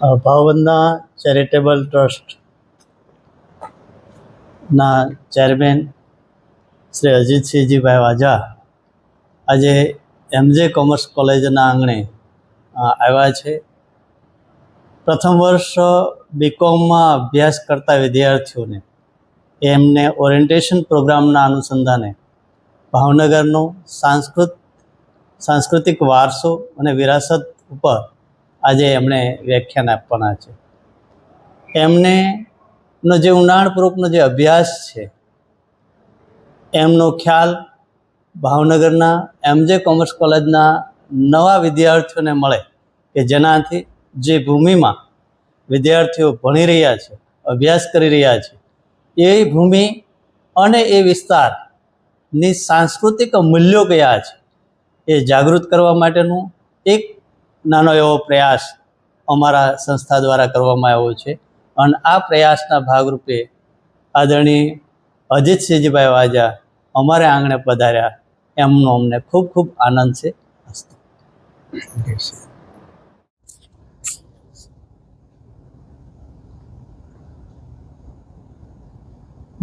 ભાવબંધના charitable ટ્રસ્ટના chairman Shri અજીતસિંહજીભાઈ વાજા આજે MJ commerce કોલેજના આંગણે આવ્યા છે. પ્રથમ વર્ષ BComમાં અભ્યાસ કરતા વિદ્યાર્થીઓને એમને ઓરિએન્ટેશન પ્રોગ્રામના અનુસંધાને ભાવનગરનો સાંસ્કૃતિક વારસો અને વિરાસત ઉપર આજે એમણે વ્યાખ્યાન આપવાના છે. એમનો જે ઊંડાણપૂર્વકનો જે અભ્યાસ છે એમનો ખ્યાલ ભાવનગરના MJ કોમર્સ કોલેજના નવા વિદ્યાર્થીઓને મળે કે જેનાથી જે ભૂમિમાં વિદ્યાર્થીઓ ભણી રહ્યા છે, અભ્યાસ કરી રહ્યા છે, એ ભૂમિ અને એ વિસ્તારની સાંસ્કૃતિક મૂલ્યો કયા છે એ જાગૃત કરવા માટેનું એક નાનો એવો પ્રયાસ અમારા સંસ્થા દ્વારા કરવામાં આવ્યો છે. અને આ પ્રયાસના ભાગરૂપે આદરણીય અજીતસિંહજીભાઈ વાજા અમારે આંગણે પધાર્યા એમનો અમને ખૂબ ખૂબ આનંદ છે.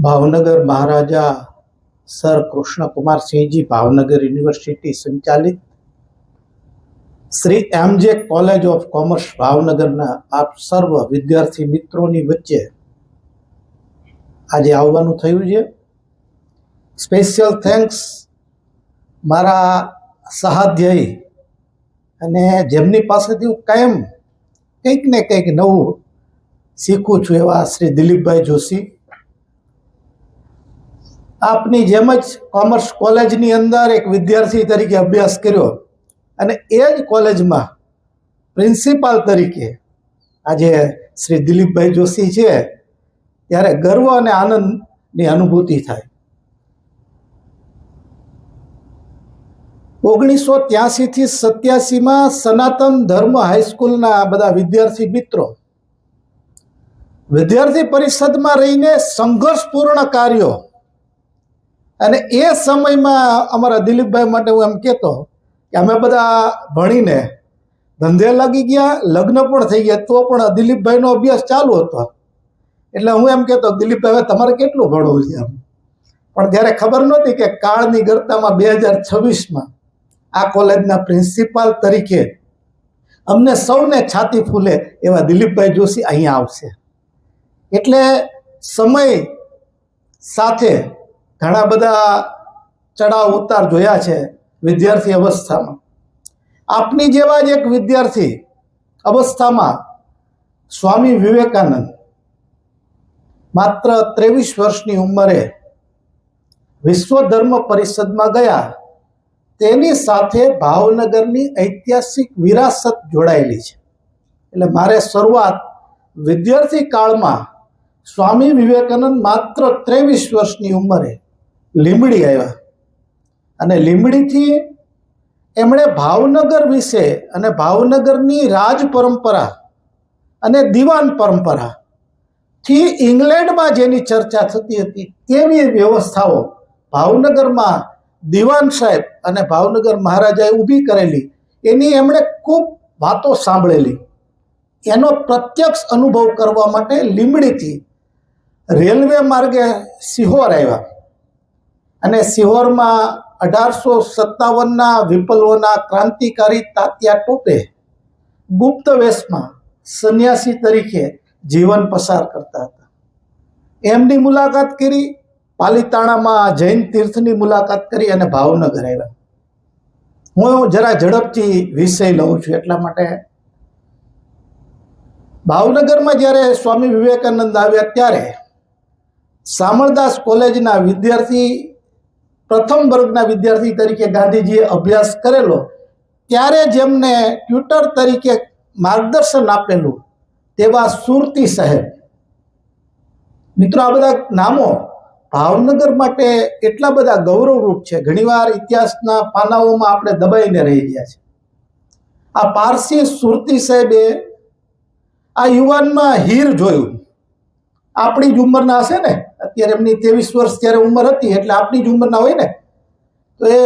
ભાવનગર મહારાજા સર કૃષ્ણકુમારસિંહજી ભાવનગર યુનિવર્સિટી સંચાલિત Shri MJ college of commerce ભાવનગરના આપ સર્વ વિદ્યાર્થી મિત્રોની વચ્ચે આજે આવવાનું થયું છે. સ્પેશિયલ થેન્ક્સ મારા સહાધ્યાયી અને જેમની પાસેથી હું કાયમ કંઈક ને કંઈક નવું શીખું છું એવા શ્રી દિલીપભાઈ જોશી. આપની જેમ જ કોમર્સ કોલેજની અંદર એક વિદ્યાર્થી તરીકે અભ્યાસ કર્યો અને એ જ કોલેજમાં પ્રિન્સિપાલ તરીકે આજે શ્રી દિલીપભાઈ જોશી છે ત્યારે ગર્વ અને આનંદની અનુભૂતિ થાય. 1983 થી 87માં સનાતન ધર્મ હાઈસ્કૂલના બધા વિદ્યાર્થી મિત્રો વિદ્યાર્થી પરિષદમાં રહીને સંઘર્ષપૂર્ણ કાર્યો અને એ સમયમાં અમારા દિલીપભાઈ માટે હું એમ કહેતો કે અમે બધા ભણીને ધંધે લાગી ગયા, લગ્ન પણ થઈ ગયા, તો પણ દિલીપભાઈનો અભ્યાસ ચાલુ હતો. એટલે હું એમ કહેતો દિલીપભાઈ હવે તમારે કેટલું ભણવું છે એમ. પણ ત્યારે ખબર નહોતી કે કાળની ગરતામાં 2026માં આ કોલેજના પ્રિન્સિપાલ તરીકે અમને સૌને છાતી ફૂલે એવા દિલીપભાઈ જોશી અહીંયા આવશે. એટલે સમય સાથે ઘણા બધા ચડાવ ઉતાર જોયા છે વિદ્યાર્થી અવસ્થામાં. આપની જેવા જ એક વિદ્યાર્થી અવસ્થામાં સ્વામી વિવેકાનંદ માત્ર 23 વર્ષની ઉંમરે વિશ્વ ધર્મ પરિષદમાં ગયા. તેની સાથે ભાવનગરની ઐતિહાસિક વિરાસત જોડાયેલી છે. એટલે મારે શરૂઆત વિદ્યાર્થી કાળમાં સ્વામી વિવેકાનંદ માત્ર 23 વર્ષની ઉંમરે લીંબડી આવ્યા અને લીંબડીથી એમણે ભાવનગર વિશે અને ભાવનગરની રાજ પરંપરા અને દિવાન પરંપરાથી ઇંગ્લેન્ડમાં જેની ચર્ચા થતી હતી તેવી વ્યવસ્થાઓ ભાવનગરમાં દિવાન સાહેબ અને ભાવનગર મહારાજાએ ઊભી કરેલી એની એમણે ખૂબ વાતો સાંભળેલી. એનો પ્રત્યક્ષ અનુભવ કરવા માટે લીંબડીથી રેલવે માર્ગે સિહોર આવ્યા અને સિહોરમાં 1857ના વિપ્લવોના ક્રાંતિકારી તાત્યા ટોપે ગુપ્ત વેશમાં સંન્યાસી તરીકે જીવન પસાર કરતા હતા. એમની મુલાકાત કરી, પાલીતાણામાં જૈન તીર્થની મુલાકાત કરી અને ભાવનગર આવ્યા. હું જરા ઝડપથી વિષય લઉં છું એટલા માટે. ભાવનગરમાં જ્યારે સ્વામી વિવેકાનંદ આવ્યા ત્યારે શામળદાસ કોલેજના વિદ્યાર્થી પ્રથમ વર્ગના વિદ્યાર્થી તરીકે ગાંધીજીએ અભ્યાસ કરેલો ત્યારે જેમને ટ્યુટર તરીકે માર્ગદર્શન આપેલું તેવા સુરતી સાહેબ. મિત્રો, આ બધા નામો ભાવનગર માટે એટલા બધા ગૌરવરૂપ છે. ઘણીવાર ઇતિહાસના પાનાઓમાં આપણે દબાઈને રહી ગયા છે. આ પારસી સુરતી સાહેબે આ યુવાનમાં હીર જોયું. આપણી જ ઉંમરના હશે ને, અત્યારે એમની 23 વર્ષ ત્યારે ઉંમર હતી એટલે આપણી જ ઉંમરના હોય ને. તો એ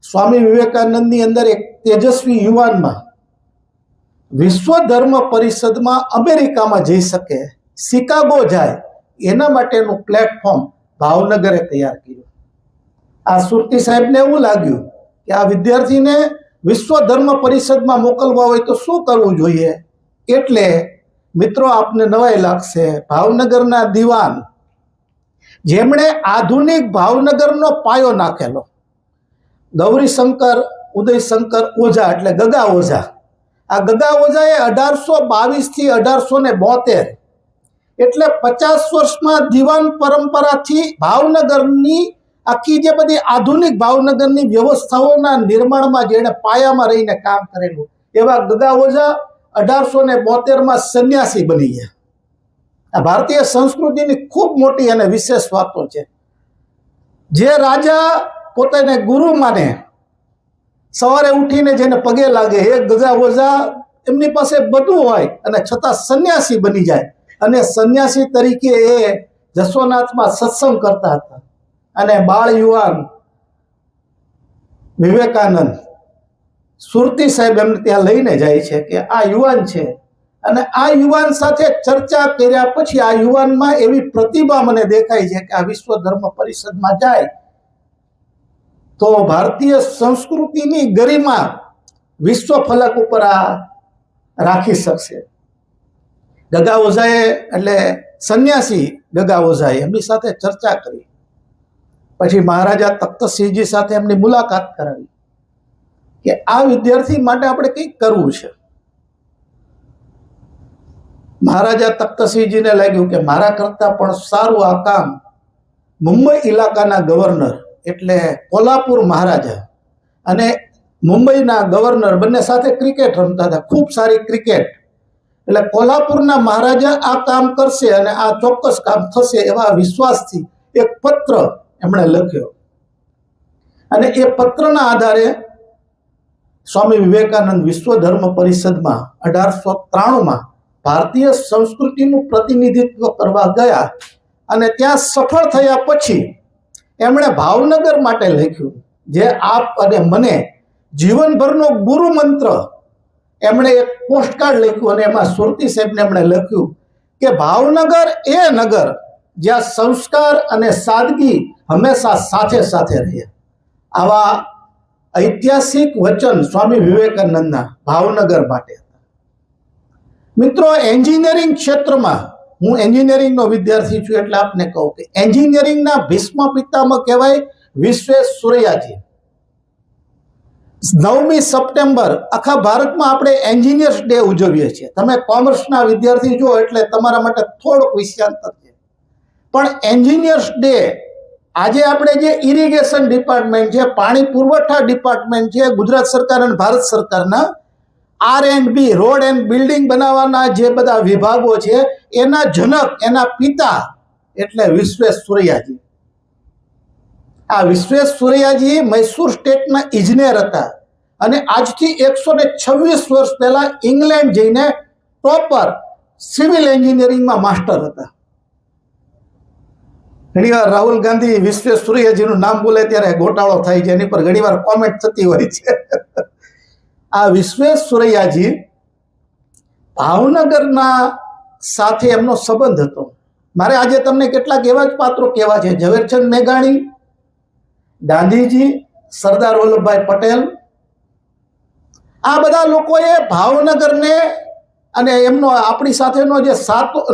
સ્વામી વિવેકાનંદની અંદર એક તેજસ્વી યુવાનમાં વિશ્વ ધર્મ પરિષદમાં અમેરિકામાં જઈ શકે, શિકાગો જાય, એના માટેનું પ્લેટફોર્મ ભાવનગરે તૈયાર કર્યું. આ સુરતી સાહેબને એવું લાગ્યું કે આ વિદ્યાર્થીને વિશ્વ ધર્મ પરિષદમાં મોકલવા હોય તો શું કરવું જોઈએ. એટલે મિત્રો, આપને નવાઈ લાગશે, ભાવનગરના દિવાન, જેમણે આધુનિક ભાવનગરનો પાયો નાખેલો, ગૌરીશંકર ઉદયશંકર ઓઝા એટલે ગગા ઓઝા. આ ગગા ઓઝાએ 1822 થી 1872 એટલે 50 વર્ષમાં દિવાન પરંપરાથી ભાવનગરની આખી જે બધી આધુનિક ભાવનગરની વ્યવસ્થાઓના નિર્માણમાં જેણે પાયામાં રહીને કામ કરેલું, એવા ગગા ઓઝા 1872માં સંન્યાસી બની ગયા. આ ભારતીય સંસ્કૃતિની ખૂબ મોટી અને વિશેષ વાતો છે. જે રાજા પોતાને ગુરુ માને, સવારે ઉઠીને જેને પગે લાગે, એ ગગા ઓઝા એમની પાસે બધું હોય અને છતાં સંન્યાસી બની જાય. અને સંન્યાસી તરીકે એ જસોનાથમાં સત્સંગ કરતા હતા. અને બાળ યુવાન વિવેકાનંદ સુરતી સાહેબ એમને ત્યાં લઈને જાય છે કે આ યુવાન છે. અને આ યુવાન સાથે ચર્ચા કર્યા પછી આ યુવાનમાં એવી પ્રતિભા મને દેખાય છે કે આ વિશ્વ ધર્મ પરિષદમાં જાય તો ભારતીય સંસ્કૃતિની ગરિમા વિશ્વ ફલક ઉપર આ રાખી શકશે. ગગા ઓઝાએ એટલે સંન્યાસી ગગા ઓઝાએ એમની સાથે ચર્ચા કરી. પછી મહારાજા તખ્તસિંહજી સાથે એમની મુલાકાત કરાવી કે આ વિદ્યાર્થી માટે આપણે કંઈક કરવું છે. મહારાજા તખ્તસિંહજીને લાગ્યું કે મારા કરતા પણ સારું આ કામ મુંબઈ ઇલાકાના ગવર્નર એટલે કોલ્હાપુર મહારાજા અને મુંબઈના ગવર્નર બંને સાથે ક્રિકેટ રમતા હતા, ખૂબ સારી ક્રિકેટ. એટલે કોલ્હાપુરના મહારાજા આ કામ કરશે અને આ ચોક્કસ કામ થશે એવા વિશ્વાસથી એક પત્ર એમણે લખ્યો. અને એ પત્રના આધારે સ્વામી વિવેકાનંદ વિશ્વ ધર્મ પરિષદમાં 1893માં ભારતીય સંસ્કૃતિનું પ્રતિનિધિત્વ કરવા ગયા. અને ત્યાં સફળ થયા પછી એમણે ભાવનગર માટે લખ્યું, જે આપ અને મને જીવનભરનો ગુરુ મંત્ર. એમણે એક પોસ્ટકાર્ડ લખ્યું અને એમાં સુરતી સાહેબને એમણે લખ્યું કે ભાવનગર એ નગર જ્યાં સંસ્કાર અને સાદગી હંમેશા સાથે સાથે રહે. આવા ઐતિહાસિક વચન સ્વામી વિવેકાનંદના ભાવનગર માટે. મિત્રો, એન્જિનિયરિંગ ક્ષેત્રમાં હું એન્જિનિયરિંગનો વિદ્યાર્થી છું એટલે આપને કહું કે એન્જિનિયરિંગના ભીષ્મ પિતામહ કહેવાય વિશ્વેશ્વરૈયાજી. 9મી સપ્ટેમ્બર આખા ભારતમાં આપણે એન્જિનિયર્સ ડે ઉજવીએ છીએ. તમે કોમર્સના વિદ્યાર્થી જો એટલે તમારા માટે થોડુંક વિષયાંતર છે, પણ એન્જિનિયર્સ ડે આજે આપણે જે ઇરિગેશન ડિપાર્ટમેન્ટ છે, પાણી પુરવઠા ડિપાર્ટમેન્ટ છે, ગુજરાત સરકાર અને ભારત સરકારના R&B રોડ એન્ડ બિલ્ડિંગ બનાવવાના જે બધા વિભાગો છે એના જનક, એના પિતા એટલે વિશ્વેશ્વરૈયાજી. આ વિશ્વેશ્વરૈયાજી મૈસૂર સ્ટેટના ઇજનેર હતા અને આજથી 126 વર્ષ પહેલા ઇંગ્લેન્ડ જઈને ટોપર સિવિલ એન્જિનિયરિંગમાં માસ્ટર હતા. ઘણીવાર રાહુલ ગાંધી વિશ્વેશ્વરૈયાજીનું નામ બોલે ત્યારે ગોટાળો થાય છે, એની પર ઘણીવાર કોમેન્ટ થતી હોય છે. આ વિશ્વેશ્વરૈયાજી ભાવનગરના સાથે એમનો સંબંધ હતો. મારે આજે તમને કેટલાક એવા જ પાત્રો કહેવા છે: ઝવેરચંદ મેઘાણી, ગાંધીજી, સરદાર વલ્લભભાઈ પટેલ. આ બધા લોકોએ ભાવનગરને અને એમનો આપણી સાથેનો જે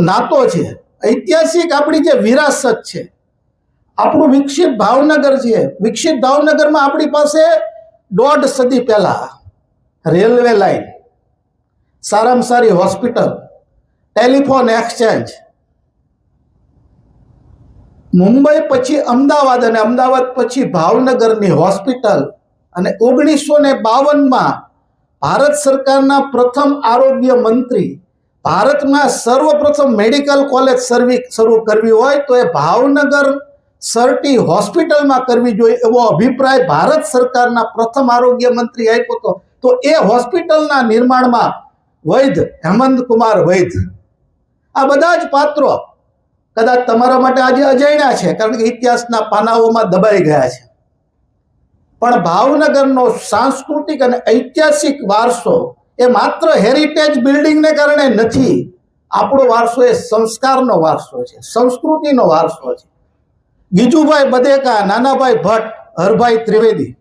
નાતો છે, ઐતિહાસિક આપણી જે વિરાસત છે, આપણું વિકસિત ભાવનગર છે. વિકસિત ભાવનગરમાં આપણી પાસે 1.5 સદી પહેલા રેલવે લાઈન, સારામાં સારી હોસ્પિટલ, ટેલિફોન એક્સચેન્જ, મુંબઈ પછી અમદાવાદ અને અમદાવાદ પછી ભાવનગરની હોસ્પિટલ અને 1952માં ભારત સરકારના પ્રથમ આરોગ્ય મંત્રી ભારતમાં સર્વપ્રથમ મેડિકલ કોલેજ શરૂ કરવી હોય તો એ ભાવનગર સરટી હોસ્પિટલમાં કરવી જોઈએ એવો અભિપ્રાય ભારત સરકારના પ્રથમ આરોગ્ય મંત્રી આપ્યો હતો. તો એ હોસ્પિટલના નિર્માણમાં વૈદ્ય હેમંતકુમાર વૈદ્ય, આ બધા જ પાત્રો કદાચ તમારા માટે આજે અજાણ્યા છે, કારણ કે ઇતિહાસના પાનાઓમાં દબાઈ ગયા છે. પણ ભાવનગરનો સાંસ્કૃતિક અને ઐતિહાસિક વારસો એ માત્ર હેરિટેજ બિલ્ડિંગને કારણે નથી. આપણો વારસો એ સંસ્કારનો વારસો છે, સંસ્કૃતિનો વારસો છે. ગીજુભાઈ બધેકા, નાનાભાઈ ભટ્ટ, હરભાઈ ત્રિવેદી,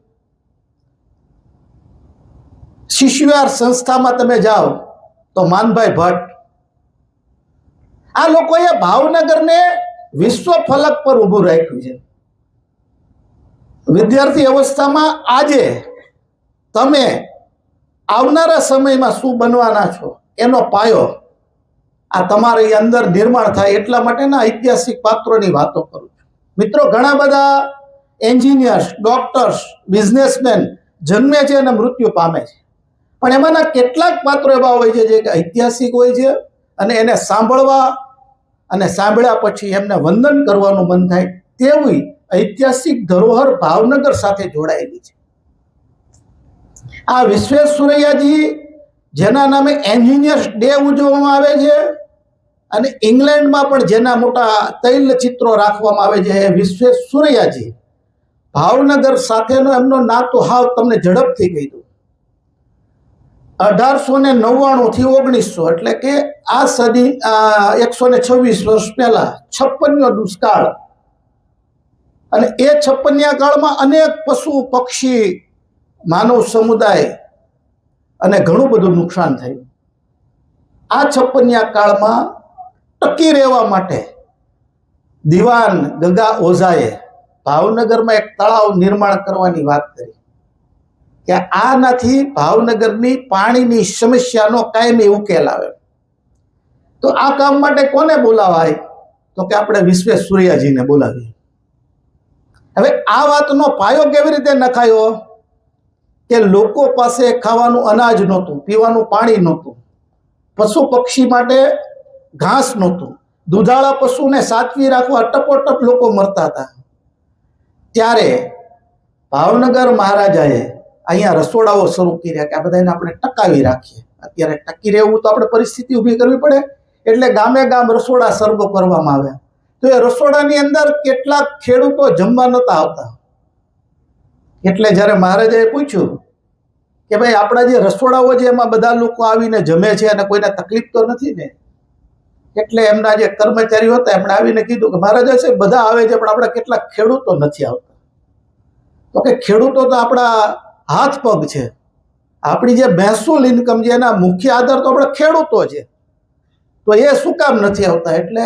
શિશુયાર સંસ્થામાં તમે જાઓ તો માનભાઈ ભટ્ટ, આ લોકોએ ભાવનગરને વિશ્વ ફલક પર ઊભું રાખ્યું છે. વિદ્યાર્થી અવસ્થામાં આજે તમે આવનારા સમયમાં શું બનવાના છો એનો પાયો આ તમારી અંદર નિર્માણ થાય એટલા માટેના ઐતિહાસિક પાત્રોની વાતો કરું છું. મિત્રો, ઘણા બધા એન્જિનિયર્સ, ડોક્ટર્સ, બિઝનેસમેન જન્મે છે અને મૃત્યુ પામે છે, પણ એમાંના કેટલાક પાત્રો એવા હોય છે જે ઐતિહાસિક હોય છે અને એને સાંભળવા અને સાંભળ્યા પછી એમને વંદન કરવાનું મન થાય તેવી ઐતિહાસિક ધરોહર ભાવનગર સાથે જોડાયેલી છે. આ વિશ્વેશ્વરૈયાજી, જેના નામે એન્જિનિયર્સ ડે ઉજવવામાં આવે છે અને ઇંગ્લેન્ડમાં પણ જેના મોટા તૈલચિત્રો રાખવામાં આવે છે, એ વિશ્વેશ્વરૈયાજી ભાવનગર સાથેનો એમનો નાતો હાવ તમને ઝડપથી કહી દઉં. 1899 થી 1900 એટલે કે આ સદી 126 વર્ષ પહેલા 56નો દુષ્કાળ, અને એ 56ન્યા કાળમાં અનેક પશુ પક્ષી, માનવ સમુદાય અને ઘણું બધું નુકસાન થયું. આ 56ન્યા કાળમાં ટકી રહેવા માટે દિવાન ગગા ઓઝાએ ભાવનગરમાં એક તળાવ નિર્માણ કરવાની વાત કરી કે આનાથી ભાવનગરની પાણીની સમસ્યાનો કાયમી ઉકેલ આવે. તો આ કામ માટે કોને બોલાવાય? તો કે આપણે વિશ્વેશ્વરૈયાજીને બોલાવીએ. હવે આ વાતનો પાયો કેવી રીતે નખાયો કે લોકો પાસે ખાવાનું અનાજ નહોતું, પીવાનું પાણી નહોતું, પશુ પક્ષી માટે ઘાસ નહોતું, દૂધાળા પશુને સાચવી રાખવા ટપોટપ લોકો મરતા હતા. ત્યારે ભાવનગર મહારાજાએ અહીંયા રસોડાઓ શરૂ કર્યા કે આ બધાને આપણે ટકાવી રાખીએ. અત્યારે ટકી રહેવું તો આપણે પરિસ્થિતિ ઊભી કરવી પડે, એટલે ગામે ગામ રસોડા સર્વ કરવામાં આવ્યા. તો એ રસોડાની અંદર કેટલાક ખેડૂતો જમવા નહોતા આવતા, એટલે જ્યારે મહારાજાએ પૂછ્યું કે ભાઈ આપણા જે રસોડાઓ છે એમાં બધા લોકો આવીને જમે છે અને કોઈને તકલીફ તો નથી ને? એટલે એમના જે કર્મચારીઓ હતા એમણે આવીને કીધું કે મહારાજા સાહેબ બધા આવે છે, પણ આપણા કેટલાક ખેડૂતો નથી આવતા. તો કે ખેડૂતો તો આપણા હાથ પગ છે, આપણી જે મહેસૂલ ઇન્કમ છે એના મુખ્ય આધાર તો આપણા ખેડૂતો છે, તો એ શું કામ નથી આવતા? એટલે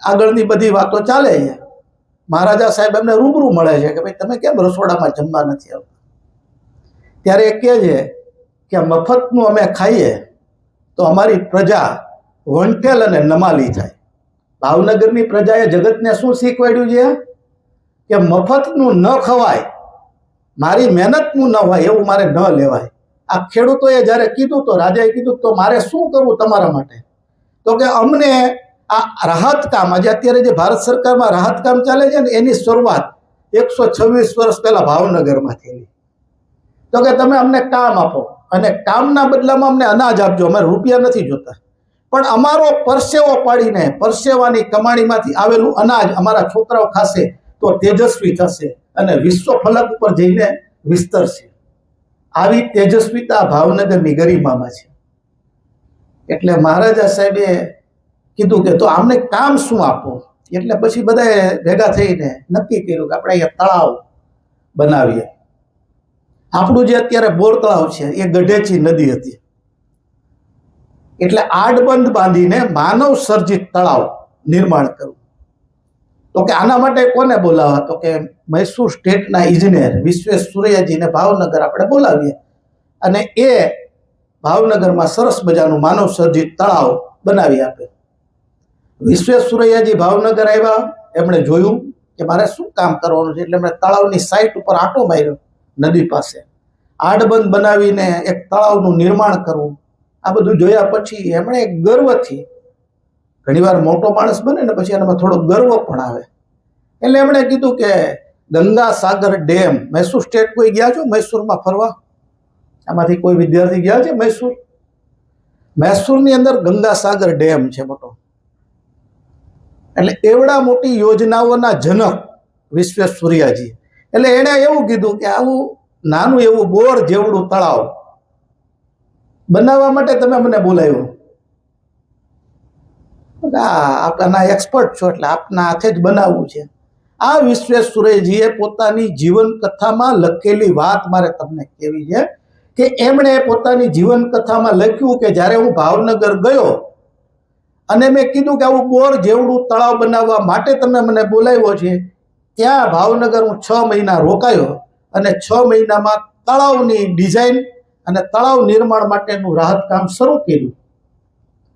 આગળની બધી વાતો ચાલે છે. મહારાજા સાહેબ એમને રૂબરૂ મળે છે કે ભાઈ તમે કેમ રસોડામાં જમવા નથી આવતા? ત્યારે એ કહે છે કે મફતનું અમે ખાઈએ તો અમારી પ્રજા વંઠેલ અને નમાલી જાય. ભાવનગરની પ્રજાએ જગતને શું શીખવાડ્યું છે કે મફતનું ન ખવાય, મારી મહેનતનું ન હોય એવું મારે ન લેવાય. આ ખેડૂતોએ જ્યારે કીધું તો રાજાએ કીધું તો મારે શું કરવું તમારા માટે? તો કે અમને આ રાહત કામ, આજે અત્યારે જે ભારત સરકારમાં રાહત કામ ચાલે છે ને એની શરૂઆત 126 વર્ષ પહેલા ભાવનગરમાં થયેલી. તો કે તમે અમને કામ આપો અને કામના બદલામાં અમને અનાજ આપજો, અમારે રૂપિયા નથી જોતા, પણ અમારો પરસેવો પાડીને પરસેવાની કમાણીમાંથી આવેલું અનાજ અમારા છોકરાઓ ખાશે તો તેજસ્વી થશે અને વિશ્વ ફલક ઉપર જઈને વિસ્તરશે. આવી તેજસ્વીતા ભાવનગરની ગરિમામાં છે. એટલે મહારાજા સાહેબે કીધું કે તો આમને કામ શું આપો? એટલે પછી બધાએ ભેગા થઈને નક્કી કર્યું કે આપણે અહીંયા તળાવ બનાવીએ. આપણું જે અત્યારે બોર તળાવ છે એ ગઢેચી નદી હતી, એટલે આડબંધ બાંધીને માનવ સર્જિત તળાવ નિર્માણ કરવું. તો કે આના માટે કોને બોલાવવા? તો કે મૈસૂર સ્ટેટના ઇજનેર વિશ્વેશ્વરૈયાજીને ભાવનગર આપણે બોલાવીએ અને એ ભાવનગરમાં સરસ મજાનું માનવ સર્જિત તળાવ બનાવી આપે. વિશ્વેશ્વરૈયાજી ભાવનગર આવ્યા, એમણે જોયું કે મારે શું કામ કરવાનું છે, એટલે એમણે તળાવની સાઈટ ઉપર આંટો માર્યો, નદી પાસે આડબંધ બનાવીને એક તળાવનું નિર્માણ કરવું. આ બધું જોયા પછી એમણે ગર્વથી, ઘણીવાર મોટો માણસ બને ને પછી એનામાં થોડો ગર્વ પણ આવે, એટલે એમણે કીધું કે ગંગા સાગર ડેમ, મૈસૂર સ્ટેટ કોઈ ગયા છો મૈસૂરમાં ફરવા? આમાંથી કોઈ વિદ્યાર્થી ગયા છે મૈસૂર? મૈસૂરની અંદર ગંગા સાગર ડેમ છે મોટો. એટલે એવડા મોટી યોજનાઓના જનક વિશ્વેશ્વરૈયાજી, એટલે એણે એવું કીધું કે આવું નાનું એવું બોર જેવડું તળાવ બનાવવા માટે તમે મને બોલાવ્યો? આપના એક્સપર્ટ છો એટલે આપના હાથે જ બનાવવું છે. આ વિશ્વેશ્વરૈયાજીએ પોતાની જીવન કથામાં લખેલી વાત મારે તમને કહેવી છે કે એમણે પોતાની જીવન કથામાં લખ્યું કે જ્યારે હું ભાવનગર ગયો અને મેં કીધું કે આવું બોર જેવડું તળાવ બનાવવા માટે તમે મને બોલાવ્યો છે, ત્યાં ભાવનગર હું 6 મહિના રોકાયો અને 6 મહિનામાં તળાવની ડિઝાઇન અને તળાવ નિર્માણ માટેનું રાહત કામ શરૂ કર્યું.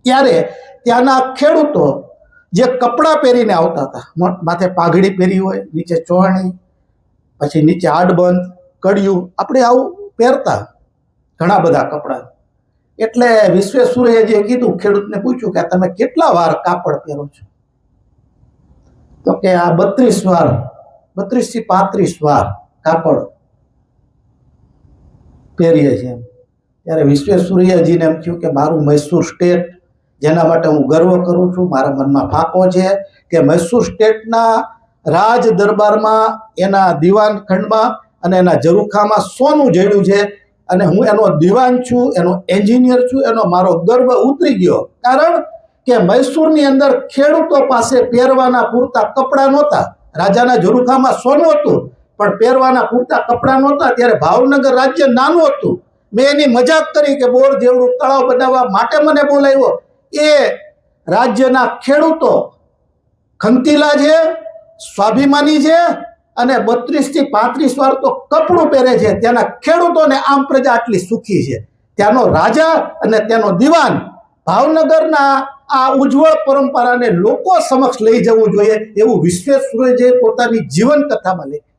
ત્યારે ત્યાંના ખેડૂતો જે કપડાં પહેરીને આવતા હતા, માથે પાઘડી પહેરી હોય, નીચે ચોહણી, પછી નીચે આડબંધ, કડિયું, આપણે આવું પહેરતા ઘણા બધા કપડાં. એટલે વિશ્વેશ્વરૈયાજીએ કીધું, ખેડૂતને પૂછ્યું કે તમે કેટલા વાર કાપડ પહેરો છો? તો કે આ 32 વાર, 32 થી 35 વાર કાપડ પહેરીએ છીએ. ત્યારે વિશ્વેશ્વરૈયાજીને એમ થયું કે મારું મૈસૂર સ્ટેટ, જેના માટે હું ગર્વ કરું છું, મારા મનમાં ફાંકો છે કે મૈસૂર સ્ટેટના રાજ દરબારમાં, એના દિવાન ખંડમાં અને એના ઝરૂખામાં સોનું જડ્યું છે અને હું એનો દિવાન છું, એનો એન્જિનિયર છું, એનો મારો ગર્વ ઉતરી ગયો. કારણ કે મૈસૂરની અંદર ખેડૂતો પાસે પહેરવાના પૂરતા કપડાં નહોતા. રાજાના ઝરૂખામાં સોનું હતું પણ પહેરવાના પૂરતા કપડાં નહોતા. ત્યારે ભાવનગર રાજ્ય નાનું હતું. મેં એની મજાક કરી કે બોર જેવડું તળાવ બનાવવા માટે મને બોલાવ્યો. એ રાજ્યના ખેડૂતો ખંતીલા છે, સ્વાભિમાની છે અને 32 થી 35 વાર તો કપડું પહેરે છે. ત્યાંના ખેડૂતોને આમ પ્રજા આટલી સુખી છે. ત્યાંનો રાજા અને ત્યાંનો દિવાન ભાવનગરના આ ઉજ્જવળ પરંપરાને લોકો સમક્ષ લઈ જવું જોઈએ એવું વિશ્વેશ્વરૈયાજીએ પોતાની જીવન કથામાં લખ્યું.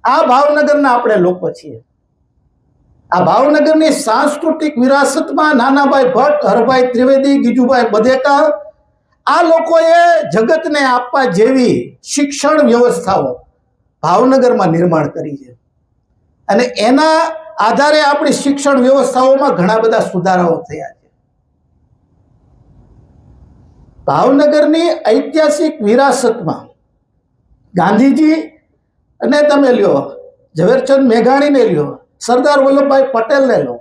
આ ભાવનગરના આપણે લોકો છીએ. આ ભાવનગરની સાંસ્કૃતિક વિરાસતમાં નાનાભાઈ ભટ્ટ, હરભાઈ ત્રિવેદી, ગીજુભાઈ બધેકા, આ લોકોએ જગતને આપવા જેવી શિક્ષણ વ્યવસ્થાઓ ભાવનગરમાં નિર્માણ કરી છે અને એના આધારે આપણી શિક્ષણ વ્યવસ્થાઓમાં ઘણા બધા સુધારાઓ થયા છે. ભાવનગરની ઐતિહાસિક વિરાસતમાં ગાંધીજી અને તમે લ્યો, ઝવેરચંદ મેઘાણીને લ્યો, સરદાર વલ્લભભાઈ પટેલને લો.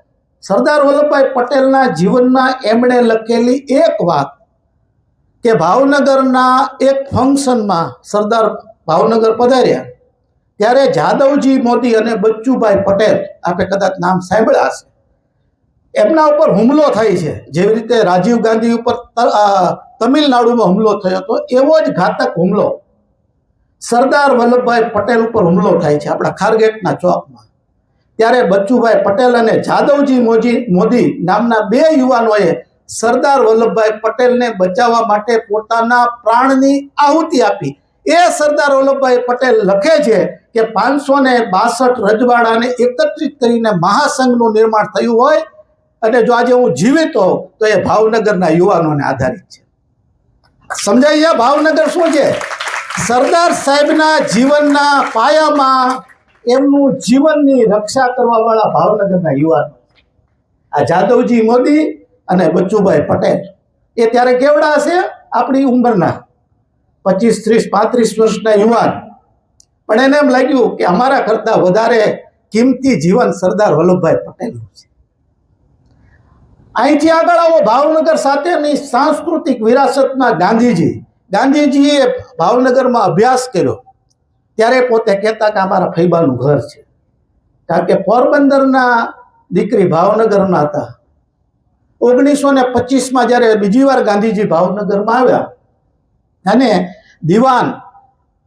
સરદાર વલ્લભભાઈ પટેલના જીવનમાં એમણે લખેલી એક વાત કે ભાવનગરના એક ફંક્શનમાં સરદાર ભાવનગર પધાર્યા ત્યારે જાદવજી મોદી અને બચ્ચુભાઈ પટેલ, આપે કદાચ નામ સાંભળ્યા હશે, એમના ઉપર હુમલો થાય છે. જેવી રીતે રાજીવ ગાંધી ઉપર તમિલનાડુમાં હુમલો થયો હતો, એવો જ ઘાતક હુમલો સરદાર વલ્લભભાઈ પટેલ ઉપર હુમલો થાય છે આપણા ખારગેટના ચોકમાં. ત્યારે બચ્ચુભાઈ પટેલ અને જાદવજી મોદી નામના 2 યુવાનોએ સરદાર વલ્લભભાઈ પટેલને બચાવવા માટે પોતાના પ્રાણની આહુતિ આપી. એ સરદાર વલ્લભભાઈ પટેલ લખે છે કે 562 રજવાડાને એકત્રિત કરીને મહાસંઘનું નિર્માણ થયું હોય અને જો આજે હું જીવિત હોઉં તો એ ભાવનગરના યુવાનોને આધારિત છે. સમજાય છે ભાવનગર શું છે? સરદાર સાહેબના જીવનના પાયામાં એમનું જીવનની રક્ષા કરવા વાળા ભાવનગરના યુવાનો, આ જાદવજી મોદી અને બચ્ચુભાઈ પટેલ, એ ત્યારે કેવડા હશે? આપણી ઉંમરના 25, 30, 35 વર્ષના યુવાન. પણ એને એમ લાગ્યું કે અમારા કરતા વધારે કિંમતી જીવન સરદાર વલ્લભભાઈ પટેલનું છે. અહીંથી આગળ આવો ભાવનગર સાથેની સાંસ્કૃતિક વિરાસતમાં ગાંધીજીએ ભાવનગરમાં અભ્યાસ કર્યો. ત્યારે પોતે કહેતા કે અમારા ફૈબાનું ઘર છે. કારણ કે પોરબંદરના દીકરી ભાવનગરના હતા. 1925માં જ્યારે બીજી વાર ગાંધીજી ભાવનગરમાં આવ્યા અને દિવાન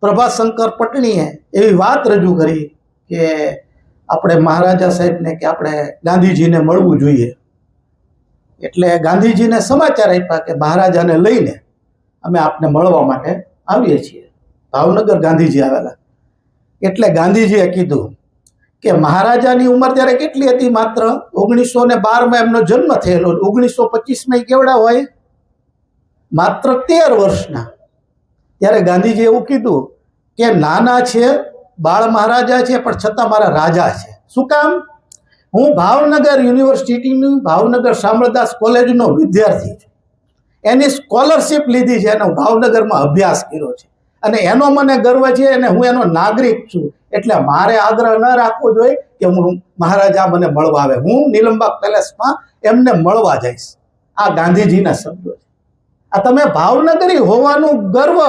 પ્રભાશંકર પટણીએ એવી વાત રજૂ કરી કે આપણે મહારાજા સાહેબને કે આપણે ગાંધીજીને મળવું જોઈએ. એટલે ગાંધીજીને સમાચાર આપ્યા કે મહારાજાને લઈને અમે આપને મળવા માટે આવીએ છીએ. ભાવનગર ગાંધીજી આવેલા. એટલે ગાંધીજીએ કીધું કે મહારાજાની ઉંમર ત્યારે કેટલી હતી? માત્ર 1912માં એમનો જન્મ થયેલો. 1925માં કેવડા હોય? માત્ર 13 વર્ષના. ત્યારે ગાંધીજીએ એવું કીધું કે નાના છે, બાળ મહારાજા છે, પણ છતાં મારા રાજા છે. શું કામ? હું ભાવનગર યુનિવર્સિટીની ભાવનગર શામળદાસ કોલેજનો વિદ્યાર્થી છું. એની સ્કોલરશિપ લીધી છે અને ભાવનગરમાં અભ્યાસ કર્યો છે અને એનો મને ગર્વ છે અને હું એનો નાગરિક છું. એટલે મારે આગ્રહ ન રાખવો જોઈએ કે હું મહારાજા મને મળવા આવે. હું નીલમબાગ પેલેસમાં એમને મળવા જઈશ. આ ગાંધીજીના શબ્દો છે. આ તમે ભાવનગરી હોવાનું ગર્વ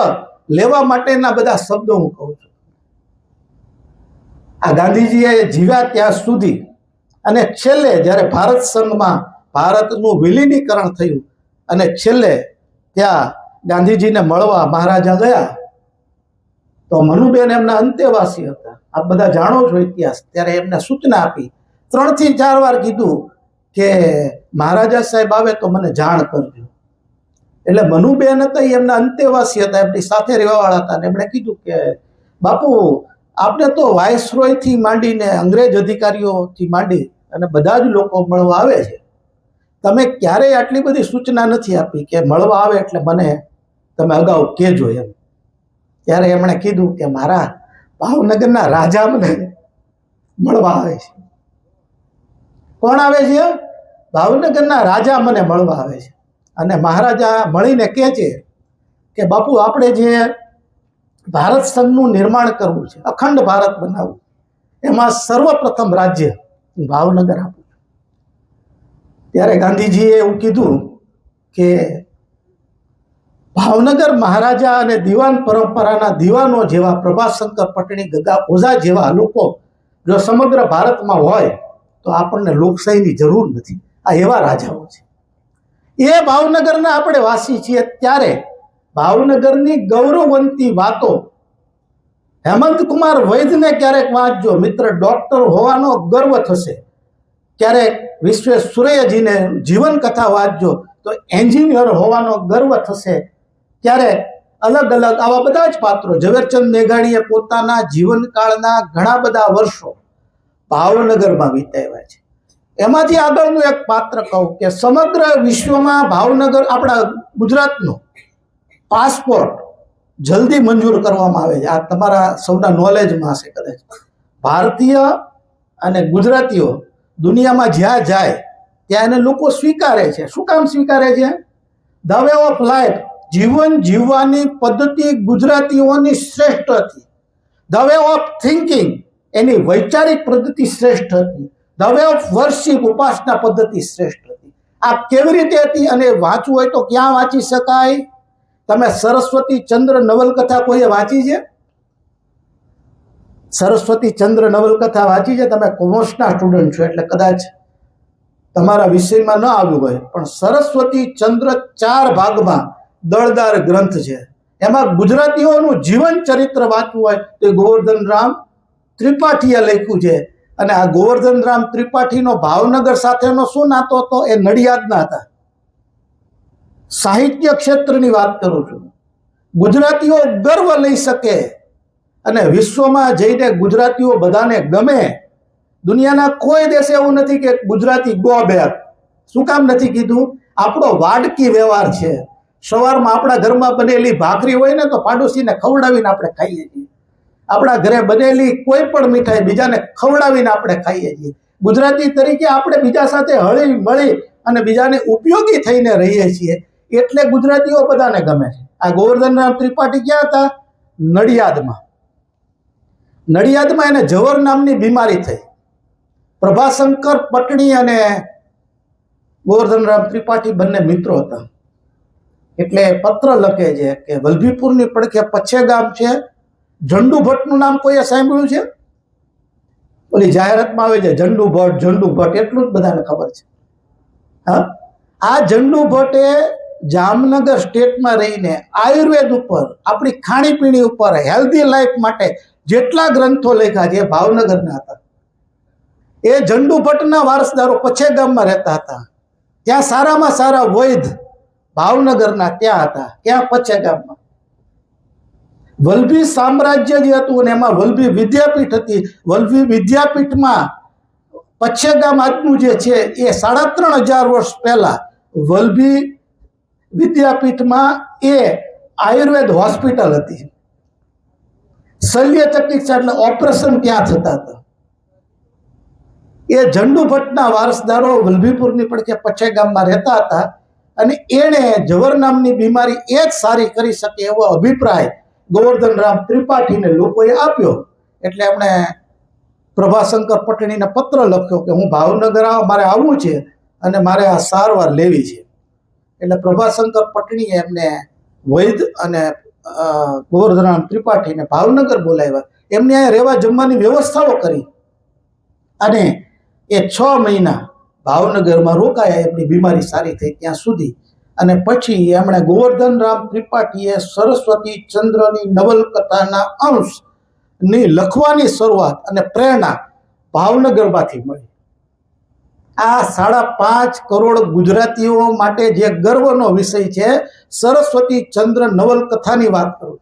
લેવા માટેના બધા શબ્દો હું કહું છું. આ ગાંધીજીએ જીવ્યા ત્યાં સુધી અને છેલ્લે જ્યારે ભારત સંઘમાં ભારતનું વિલીનીકરણ થયું અને છેલ્લે ત્યાં ગાંધીજીને મળવા મહારાજા ગયા તો મનુબેન એમના અંતેવાસી હતા. આપ બધા જાણો છો ઇતિહાસ. ત્યારે એમને સૂચના આપી, 3 થી 4 વાર કીધું કે મહારાજા સાહેબ આવે તો મને જાણ કરજો. એટલે મનુબેન હતા એ એમના અંતેવાસી હતા, એમની સાથે રહેવાવાળા હતા. અને એમણે કીધું કે બાપુ, આપણે તો વાયસરોયથી માંડીને અંગ્રેજ અધિકારીઓથી માંડી અને બધા જ લોકો મળવા આવે છે. તમે ક્યારેય આટલી બધી સૂચના નથી આપી કે મળવા આવે એટલે મને તમે અગાઉ કહેજો એમ. ત્યારે એમણે કીધું કે મારા ભાવનગરના રાજા મને મળવા આવે છે. કોણ આવે છે? ભાવનગરના રાજા મને મળવા આવે છે. અને મહારાજા મળીને કહે છે કે બાપુ, આપણે જે ભારત સંઘનું નિર્માણ કરવું છે, અખંડ ભારત બનાવવું, એમાં સર્વપ્રથમ રાજ્ય ભાવનગર આપવું. ત્યારે ગાંધીજીએ એવું કીધું કે ભાવનગર મહારાજા અને દિવાન પરંપરાના દિવાનો જેવા પ્રભાશંકર પટણી, ગગા ઓઝા જેવા લોકો જો સમગ્ર ભારતમાં હોય તો આપણને લોકશાહીની જરૂર નથી. આ એવા રાજાઓ છે. એ ભાવનગરના આપણે વાસી છીએ. ત્યારે ભાવનગરની ગૌરવવંતી વાતો હેમંતકુમાર વૈદ્યને ક્યારેક વાંચજો મિત્ર, ડોક્ટર હોવાનો ગર્વ થશે. ક્યારેક વિશ્વેશ્વરૈયાજીને જીવન કથા વાંચજો તો એન્જિનિયર હોવાનો ગર્વ થશે. ક્યારેક અલગ અલગ આવા બધા જ પાત્રો, ઝવેરચંદ મેઘાણીએ પોતાના જીવનકાળના ઘણા બધા વર્ષો ભાવનગરમાં વિતાવ્યા છે. એમાંથી આગળનું એક પાત્ર કહું કે સમગ્ર વિશ્વમાં ભાવનગર, આપણા ગુજરાતનો પાસપોર્ટ જલ્દી મંજૂર કરવામાં આવે છે. આ તમારા સૌના નોલેજમાં હશે કદાચ. ભારતીય અને ગુજરાતીઓ દુનિયામાં જ્યાં જાય ત્યાં એને લોકો સ્વીકારે છે. શું કામ સ્વીકારે છે? ધ વે ઓફ લાઈફ, જીવન જીવવાની પદ્ધતિ ગુજરાતીઓની શ્રેષ્ઠ હતી. ધ વે ઓફ થિંકિંગ, એની વૈચારિક પદ્ધતિ શ્રેષ્ઠ હતી. ધ વે ઓફ વર્શિપ, ઉપાસના પદ્ધતિ શ્રેષ્ઠ હતી. આ કેવી રીતે હતી અને વાંચવું હોય તો ક્યાં વાંચી શકાય? તમે સરસ્વતી ચંદ્ર નવલકથા કોઈએ વાંચી છે? સરસ્વતી ચંદ્ર નવલકથા વાંચી છે? તમે કોમર્સના સ્ટુડન્ટ છો એટલે કદાચ તમારા વિષયમાં ન આવ્યું હોય, પણ સરસ્વતી ચંદ્ર 4 ભાગમાં દળદાર ગ્રંથ છે. એમાં ગુજરાતીઓનું જીવન ચરિત્ર વાંચવું હોય તો ગોવર્ધનરામ ત્રિપાઠીએ લખ્યું છે. અને આ ગોવર્ધનરામ ત્રિપાઠીનો ભાવનગર સાથેનો શું નાતો હતો? એ નડિયાદના હતા. સાહિત્ય ક્ષેત્રની વાત કરું છું. ગુજરાતીઓ ગર્વ લઈ શકે અને વિશ્વમાં જઈને ગુજરાતીઓ બધાને ગમે. દુનિયાના કોઈ દેશે એવું નથી કે ગુજરાતી ગો બેક. શું કામ નથી કીધું? આપણો વાડકી વ્યવહાર છે. સવારમાં આપણા ઘરમાં બનેલી ભાખરી હોય ને તો પાડોશીને ખવડાવીને આપણે ખાઈએ છીએ. આપણા ઘરે બનેલી કોઈ પણ મીઠાઈ બીજાને ખવડાવીને આપણે ખાઈએ છીએ. ગુજરાતી તરીકે આપણે બીજા સાથે હળી મળી અને બીજાને ઉપયોગી થઈને રહીએ છીએ. એટલે ગુજરાતીઓ બધાને ગમે છે. આ ગોવર્ધનરામ ત્રિપાઠી ક્યાં હતા? નડિયાદમાં. નડિયાદમાં એને જવર નામની બીમારી થઈ. પ્રભાશંકર પટણી અને ગોવર્ધનરામ ત્રિપાઠી બંને મિત્રો હતા. એટલે પત્ર લખે છે કે વલભીપુરની પડખે પચ્છે ગામ છે. ઝંડુ ભટ્ટનું નામ કોઈએ સાંભળ્યું છે? ઓલી જાહેરાતમાં આવે છે ઝંડુ ભટ્ટ, એટલું જ બધાને ખબર છે. હા, આ ઝંડુ ભટ્ટે જામનગર સ્ટેટમાં રહીને આયુર્વેદ ઉપર, આપણી ખાણીપીણી ઉપર, હેલ્ધી લાઈફ માટે જેટલા ગ્રંથો લખ્યા છે એ ભાવનગરના હતા. એ ઝંડુ ભટ્ટના વારસદારો પચ્છે ગામમાં રહેતા હતા. ત્યાં સારામાં સારા વૈદ્ય ભાવનગરના ત્યાં હતા. ક્યાં? પચ્છે ગામમાં. વલ્લભી સામ્રાજ્ય જે હતું અને એમાં વલ્લભી વિદ્યાપીઠ હતી. વલ્લભી વિદ્યાપીઠમાં પચ્છે ગામ આજનું જે છે એ 3500 વર્ષ પહેલા વલ્લભી વિદ્યાપીઠમાં એ આયુર્વેદ હોસ્પિટલ હતી. શલ્ય ચિકિત્સા એટલે ઓપરેશન ત્યાં થતા હતા. એ ઝંડુ ભટ્ટના વારસદારો વલ્લભીપુરની પડખે પચ્છે ગામમાં રહેતા હતા અને એણે જવર નામની બીમારી એ જ સારી કરી શકે એવો અભિપ્રાય ગોવર્ધનરામ ત્રિપાઠીને લોકોએ આપ્યો. એટલે એમણે પ્રભાશંકર પટણીને પત્ર લખ્યો કે હું ભાવનગર મારે આવવું છે અને મારે આ સારવાર લેવી છે. એટલે પ્રભાશંકર પટણીએ એમને વૈદ્ય અને ગોવર્ધનરામ ત્રિપાઠીને ભાવનગર બોલાવ્યા. એમને અહીંયા રહેવા જમવાની વ્યવસ્થાઓ કરી અને એ 6 મહિના ભાવનગરમાં રોકાયા એમની બીમારી સારી થઈ ત્યાં સુધી. અને પછી એમણે ગોવર્ધનરામ ત્રિપાઠીએ સરસ્વતી ચંદ્રની નવલકથાના અંશની લખવાની શરૂઆત અને પ્રેરણા ભાવનગરમાંથી મળી. આ 5.5 કરોડ ગુજરાતીઓ માટે જે ગર્વનો વિષય છે, સરસ્વતી ચંદ્ર નવલકથાની વાત કરું.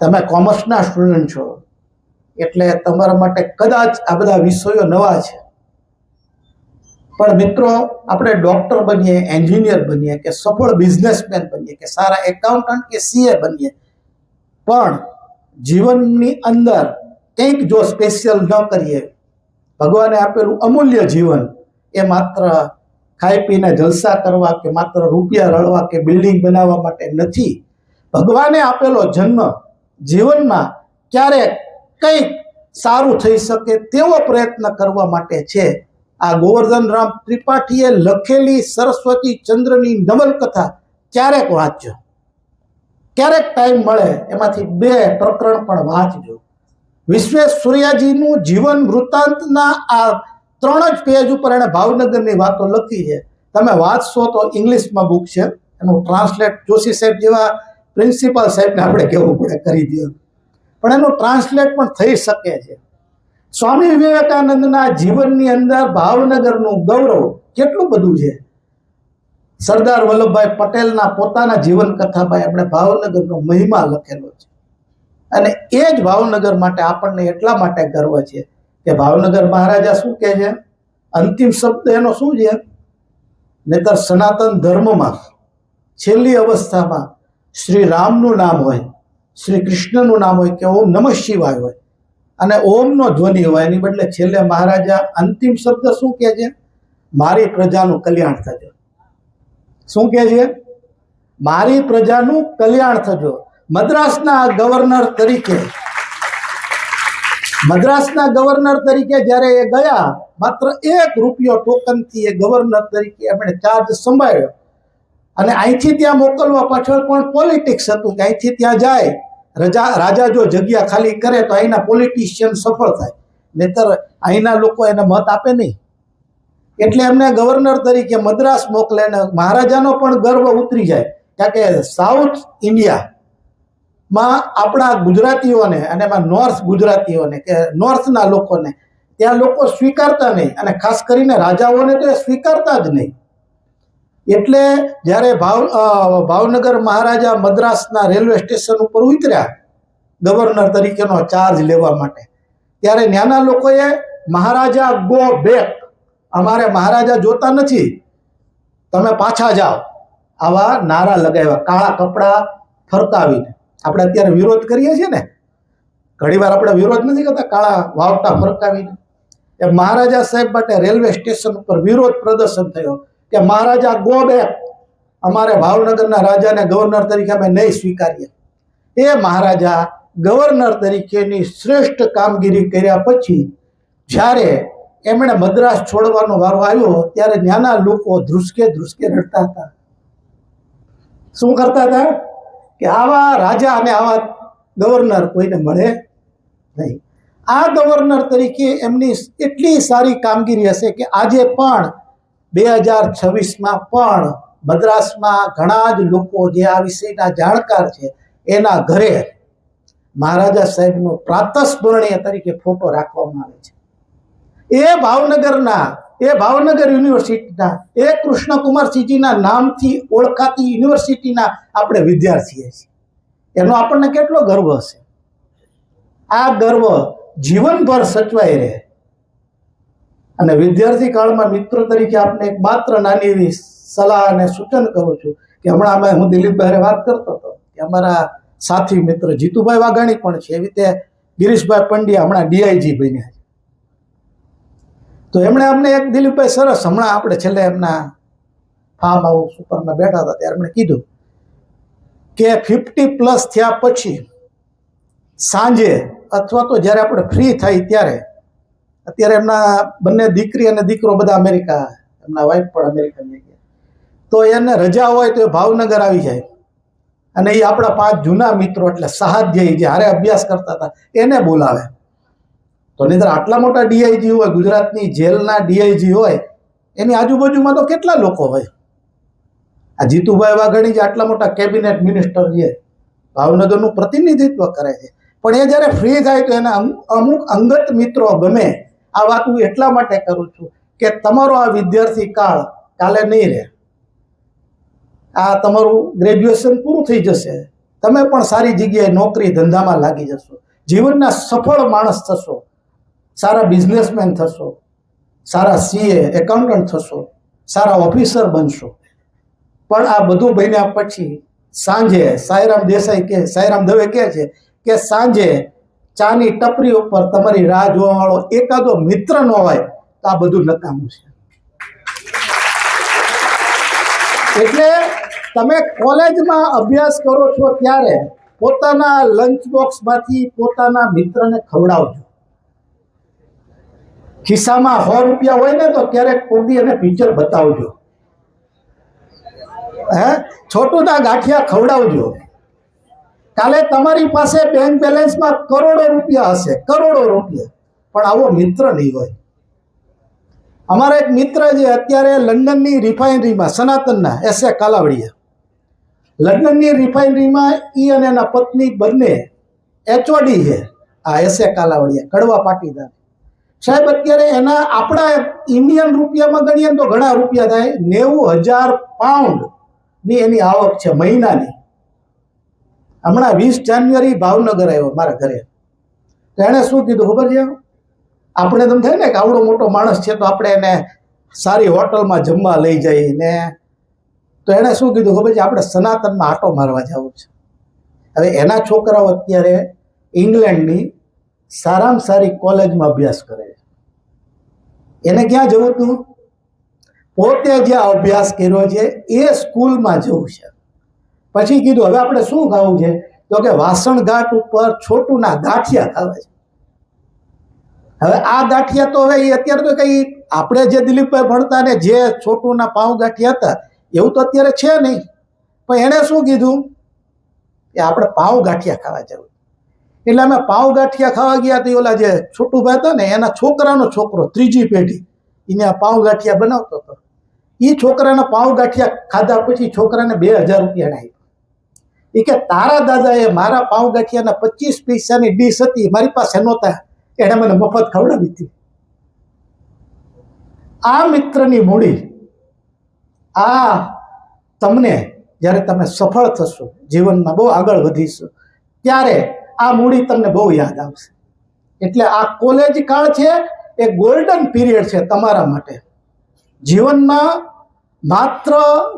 તમે કોમર્સના સ્ટુડન્ટ છો એટલે તમારા માટે કદાચ આ બધા વિષયો નવા છે. પણ મિત્રો, આપણે ડૉક્ટર બનીએ, એન્જિનિયર બનીએ, કે સફળ બિઝનેસમેન બનીએ, કે સારા એકાઉન્ટન્ટ કે સીએ બનીએ, પણ જીવનની અંદર કંઈક જો સ્પેશિયલ ન કરીએ, ભગવાને આપેલું અમૂલ્ય જીવન એ માત્ર ખાઈ પીને જલસા કરવા કે માત્ર રૂપિયા રળવા કે બિલ્ડિંગ બનાવવા માટે નથી. ભગવાને આપેલો જન્મ જીવનમાં ક્યારેક કંઈક સારું થઈ શકે તેવો પ્રયત્ન કરવા માટે છે. આ ગોવર્ધનરામ ત્રિપાઠીએ લખેલી સરસ્વતી ચંદ્રની નવલકથા ક્યારેક વાંચજો, ક્યારેક ટાઈમ મળે એમાંથી 2 પ્રકરણ પણ વાંચજો. વિશ્વેશ્વરૈયાજીનું જીવન વૃત્તાંતના આ 3 જ પેજ ઉપર એણે ભાવનગરની વાતો લખી છે. તમે વાંચશો તો ઇંગ્લિશમાં બુક છે, એનું ટ્રાન્સલેટ જોશી સાહેબ જેવા પ્રિન્સિપાલ સાહેબને આપણે કહેવું પડે કરી દો, પણ એનું ટ્રાન્સલેટ પણ થઈ શકે છે. સ્વામી વિવેકાનંદના જીવનની અંદર ભાવનગરનું ગૌરવ કેટલું બધું છે. સરદાર વલ્લભભાઈ પટેલના પોતાના જીવન કથામાં એમણે ભાવનગરનો મહિમા લખેલો છે. અને એ જ ભાવનગર માટે આપણને એટલા માટે ગર્વ છે કે ભાવનગર મહારાજા શું કહે છે, અંતિમ શબ્દ એનો શું છે? નહીતર સનાતન ધર્મમાં છેલ્લી અવસ્થામાં શ્રી રામનું નામ હોય, શ્રી કૃષ્ણનું નામ હોય કે ઓમ નમઃ શિવાય હોય અને ઓમનો ધ્વનિ હોય, એની બદલે છેલ્લે મહારાજા અંતિમ શબ્દ શું કહે છે? મારી પ્રજાનું કલ્યાણ થજો. શું કહે છે? મારી પ્રજાનું કલ્યાણ થજો. મદ્રાસના ગવર્નર તરીકે જ્યારે એ ગયા, માત્ર ₹1 ટોકનથી એ ગવર્નર તરીકે એમણે ચાર્જ સંભાળ્યો. અને અહીંથી ત્યાં મોકલવા પાછળ પણ પોલિટિક્સ હતું કે અહીંથી ત્યાં જાય, રાજા જો જગ્યા ખાલી કરે તો અહીંના પોલિટિશિયન સફળ થાય, નહીતર અહીંના લોકો એને મત આપે નહીં. એટલે એમને ગવર્નર તરીકે મદ્રાસ મોકલે ને મહારાજાનો પણ ગર્વ ઉતરી જાય. કારણ કે સાઉથ ઇન્ડિયામાં આપણા ગુજરાતીઓને અને એમાં નોર્થ ગુજરાતીઓને કે નોર્થના લોકોને ત્યાં લોકો સ્વીકારતા નહીં, અને ખાસ કરીને રાજાઓને તો એ સ્વીકારતા જ નહીં. એટલે જ્યારે ભાવનગર મહારાજા મદ્રાસના રેલવે સ્ટેશન ઉપર ઉતર્યા ગવર્નર તરીકેનો ચાર્જ લેવા માટે, ત્યારે ત્યાંના લોકોએ મહારાજા ગો બેક, અમારે મહારાજા જોતા નથી, તમે પાછા જાઓ, આવા નારા લગાવ્યા કાળા કપડાં ફરકાવીને. આપણે અત્યારે વિરોધ કરીએ છીએ ને, ઘણીવાર આપણે વિરોધ નથી કરતા કાળા વાવટા ફરકાવીને. એ મહારાજા સાહેબ માટે રેલવે સ્ટેશન ઉપર વિરોધ પ્રદર્શન થયો કે મહારાજા ગો બેક, અમારે ભાવનગરના રાજાને ગવર્નર તરીકે અમે નહીં સ્વીકારીએ. એ મહારાજા ગવર્નર તરીકેની શ્રેષ્ઠ કામગીરી કર્યા પછી જ્યારે એમણે મદ્રાસ છોડવાનો વારો આવ્યો ત્યારે ત્યાંના લોકો ધ્રુસકે રડતા હતા. શું કરતા હતા કે આવા રાજા અને આવા ગવર્નર કોઈને મળે નહીં. આ ગવર્નર તરીકે એમની એટલી સારી કામગીરી હશે કે આજે પણ 2026માં પણ મદ્રાસમાં ઘણા જ લોકો જે આ વિષયના જાણકાર છે એના ઘરે મહારાજા સાહેબનો પ્રાતસ્મરણીય તરીકે ફોટો રાખવામાં આવે છે. એ ભાવનગર યુનિવર્સિટીના એ કૃષ્ણકુમારસિંહજીના નામથી ઓળખાતી યુનિવર્સિટીના આપણે વિદ્યાર્થીએ છીએ. એનો આપણને કેટલો ગર્વ હશે. આ ગર્વ જીવનભર સચવાઈ રહે. અને વિદ્યાર્થી કાળમાં મિત્રો તરીકે આપને એક માત્ર નાની એવી સલાહ અને સૂચન કરું છું કે હમણાં હું દિલીપભાઈ વાત કરતો હતો કે અમારા સાથી મિત્ર જીતુભાઈ વાઘાણી પણ છે, એવી રીતે ગિરીશભાઈ પંડ્યા હમણાં ડીઆઈજી બન્યા છે. તો એમણે અમને એક દિલીપભાઈ સરસ, હમણાં આપણે છેલ્લે એમના ફાર્મ હાઉસ ઉપરમાં બેઠા હતા ત્યારે એમણે કીધું કે 50+ થયા પછી સાંજે અથવા તો જ્યારે આપણે ફ્રી થાય ત્યારે, અત્યારે એમના બંને દીકરી અને દીકરો બધા અમેરિકા, એમના વાઈફ પણ અમેરિકન થઈ ગયા, તો એને રજા હોય તો એ ભાવનગર આવી જાય અને એ આપણા 5 જૂના મિત્રો એટલે સહાધ્યાયી જે હારે અભ્યાસ કરતા હતા એને બોલાવે. તો નહીંતર આટલા મોટા ડીઆઈજી હોય, ગુજરાતની જેલના ડીઆઈજી હોય, એની આજુબાજુમાં તો કેટલા લોકો હોય. આ જીતુભાઈ વાઘાણી જે આટલા મોટા કેબિનેટ મિનિસ્ટર છે, ભાવનગરનું પ્રતિનિધિત્વ કરે છે, પણ એ જ્યારે ફ્રી થાય તો એના અમુક અંગત મિત્રો ગમે. આ વાત હું એટલા માટે કરું છું કે તમારો આ વિદ્યાર્થી કાળ કાલે નહીં રહે. આ તમારું ગ્રેજ્યુએશન પૂરું થઈ જશે, તમે પણ સારી જગ્યાએ નોકરી ધંધામાં લાગી જશો, જીવનના સફળ માણસ થશો, સારા બિઝનેસમેન થશો, સારા સીએ એકાઉન્ટન્ટ થશો, સારા ઓફિસર બનશો. પણ આ બધું બન્યા પછી સાંજે સાંઈરામ દવે કહે છે કે સાંજે ચાની ટપરી ઉપર તમારી રાહ જોવાવાળો એકાદો મિત્ર ન હોય તો આ બધું નકામું છે. એટલે તમે કોલેજમાં અભ્યાસ કરો છો ત્યારે પોતાના લંચ બોક્સમાંથી પોતાના મિત્રને ખવડાવજો. ખિસ્સામાં 100 રૂપિયા હોય ને તો ક્યારેક કોદી અને પિક્ચર બતાવજો. છોટુના ગાંઠિયા ખવડાવજો. કાલે તમારી પાસે બેંક બેલેન્સમાં કરોડો રૂપિયા હશે, કરોડો રૂપિયા, પણ આવો મિત્ર નહીં હોય. અમારા એક મિત્ર જે અત્યારે લંડનની રિફાઇનરીમાં, સનાતનના એસએ કાલાવડીયા, લંડનની રિફાઇનરીમાં ઈ અને એના પત્ની બંને એચઓડી છે. આ એસએ કાલાવડીયા કડવા પાટીદાર સાહેબ, અત્યારે એના આપણા ઇન્ડિયન રૂપિયામાં ગણીએ તો ઘણા રૂપિયા થાય, 90,000 પાઉન્ડની એની આવક છે મહિનાની. હમણાં 20 જાન્યુઆરી ભાવનગર આવ્યો મારા ઘરે, તો એણે શું કીધું ખબર છે? આપણે તેમ થાય ને કે આવડો મોટો માણસ છે તો આપણે એને સારી હોટલમાં જમવા લઈ જઈએ ને, તો એણે શું કીધું ખબર છે? આપણે સનાતનમાં આટો મારવા જવું છે. હવે એના છોકરાઓ અત્યારે ઇંગ્લેન્ડની સારામાં સારી કોલેજમાં અભ્યાસ કરે છે. એને ક્યાં જવું હતું? પોતે જ્યાં અભ્યાસ કર્યો છે એ સ્કૂલમાં જવું છે. પછી કીધું હવે આપણે શું ખાવું છે? તો કે વાસણ ઘાટ ઉપર છોટુના ગાંઠિયા ખાવા છે. હવે આ ગાંઠિયા તો હવે એ અત્યારે તો કંઈ આપણે જે દિલીપભાઈ ભણતા ને જે છોટુના પાઉં ગાંઠિયા હતા એવું તો અત્યારે છે નહીં. પણ એણે શું કીધું કે આપણે પાઉં ગાંઠિયા ખાવા જવું. એટલે અમે પાઉં ગાંઠિયા ખાવા ગયા તો ઓલા જે છોટુભાઈ હતા ને એના છોકરાનો છોકરો, 3જી પેઢી, એને આ પાઉં ગાંઠિયા બનાવતો હતો. એ છોકરાના પાઉં ગાંઠિયા ખાધા પછી છોકરાને 2,000 રૂપિયા આપ્યા. એ કે તારા દાદાએ મારા પાઉં ગાંઠિયાના 25 પૈસાની ડીશ હતી, મારી પાસે નહોતા, એણે મને મફત ખવડાવી હતી. આ મિત્રની મૂડી, આ તમને જ્યારે તમે સફળ થશો, જીવનમાં બહુ આગળ વધીશો, ત્યારે આ મૂડી તમને બહુ યાદ આવશે. એટલે આ કોલેજ કાળ છે એ ગોલ્ડન પીરિયડ છે તમારા માટે. જીવનમાં માત્ર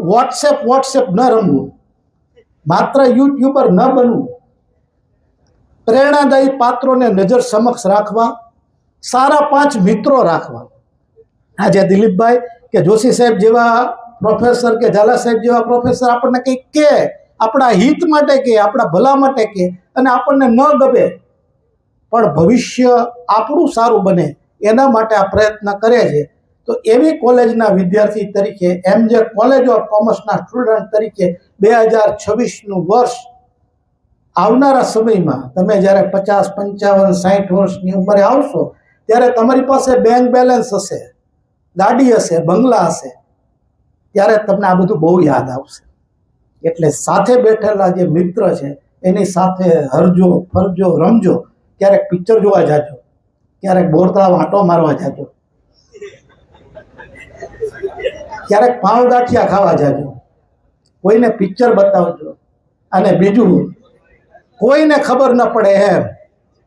વોટ્સએપ ન રમવું, માત્ર યુટ્યુબર ન બનવું, પ્રેરણાદાયી પાત્રોને નજર સમક્ષ રાખવા, સારા 5 મિત્રો રાખવા. આજે દિલીપભાઈ કે જોશી સાહેબ જેવા પ્રોફેસર કે ઝાલા સાહેબ જેવા પ્રોફેસર આપણને કંઈક કહે, આપણા હિત માટે કહે, આપણા ભલા માટે કહે, અને આપણને ન ગમે પણ ભવિષ્ય આપણું સારું બને એના માટે આ પ્રયત્ન કરે છે. તો એવી કોલેજના વિદ્યાર્થી તરીકે, એમજે કોલેજ ઓફ કોમર્સના સ્ટુડન્ટ તરીકે 2026નું વર્ષ આવનારા સમયમાં તમે જ્યારે 50, 55, 60 વર્ષની ઉંમરે આવશો ત્યારે તમારી પાસે બેંક બેલેન્સ હશે, ગાડી હશે, બંગલા હશે, ત્યારે તમને આ બધું બહુ યાદ આવશે. એટલે સાથે બેઠેલા જે મિત્ર છે એની સાથે હરજો ફરજો રમજો. ક્યારેક પિક્ચર જોવા જાજો, ક્યારેક બોરતળાવ આંટો મારવા જાજો, ક્યારેક પાઉં ગાંઠિયા ખાવા જાજો, કોઈને પિક્ચર બતાવજો. અને બીજું, કોઈને ખબર ન પડે એમ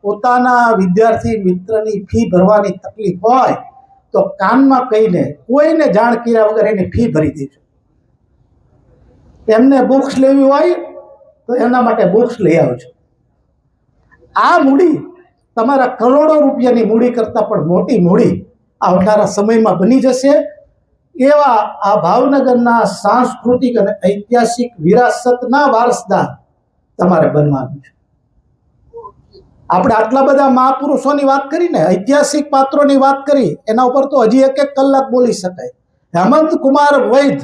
પોતાના વિદ્યાર્થી મિત્રની ફી ભરવાની તકલીફ હોય તો કાનમાં કહીને કોઈને જાણ કર્યા વગર એની ફી ભરી દેજો. એમને બુક્સ લેવી હોય તો એના માટે બુક્સ લઈ આવજો. આ મૂડી તમારા કરોડો રૂપિયાની મૂડી કરતાં પણ મોટી મૂડી આવનારા સમયમાં બની જશે. એવા આ ભાવનગરના સાંસ્કૃતિક અને ઐતિહાસિક વિરાસતના વારસદાર તમારે બનવાનું છે. આપણે આટલા બધા મહાપુરુષોની વાત કરી ને, ઐતિહાસિક પાત્રોની વાત કરી, એના ઉપર તો હજી એક કલાક બોલી શકાય. હેમંત કુમાર વૈદ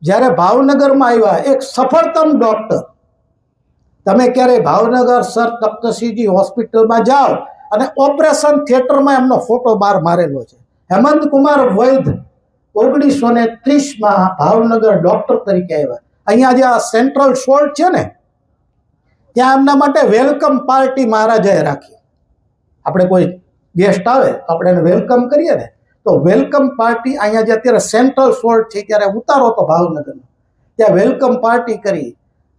જ્યારે ભાવનગરમાં આવ્યા, એક સફળતમ ડોક્ટર. તમે ક્યારે ભાવનગર સર તખ્તસિંહજી હોસ્પિટલમાં જાઓ અને ઓપરેશન થિયેટરમાં એમનો ફોટો બહાર મારેલો છે. હેમંત કુમાર વૈદ 1930માં ભાવનગર ડોક્ટર તરીકે આવ્યા. અહીંયા જે આ સેન્ટ્રલ સોલ્ટ છે ને, ત્યાં એમના માટે વેલકમ પાર્ટી મહારાજાએ રાખી. આપણે કોઈ ગેસ્ટ આવે તો આપણે એને વેલકમ કરીએ ને, તો વેલકમ પાર્ટી અહીંયા જે અત્યારે સેન્ટ્રલ સોલ્ટ છે ત્યારે ઉતારો તો ભાવનગરનો, ત્યાં વેલકમ પાર્ટી કરી.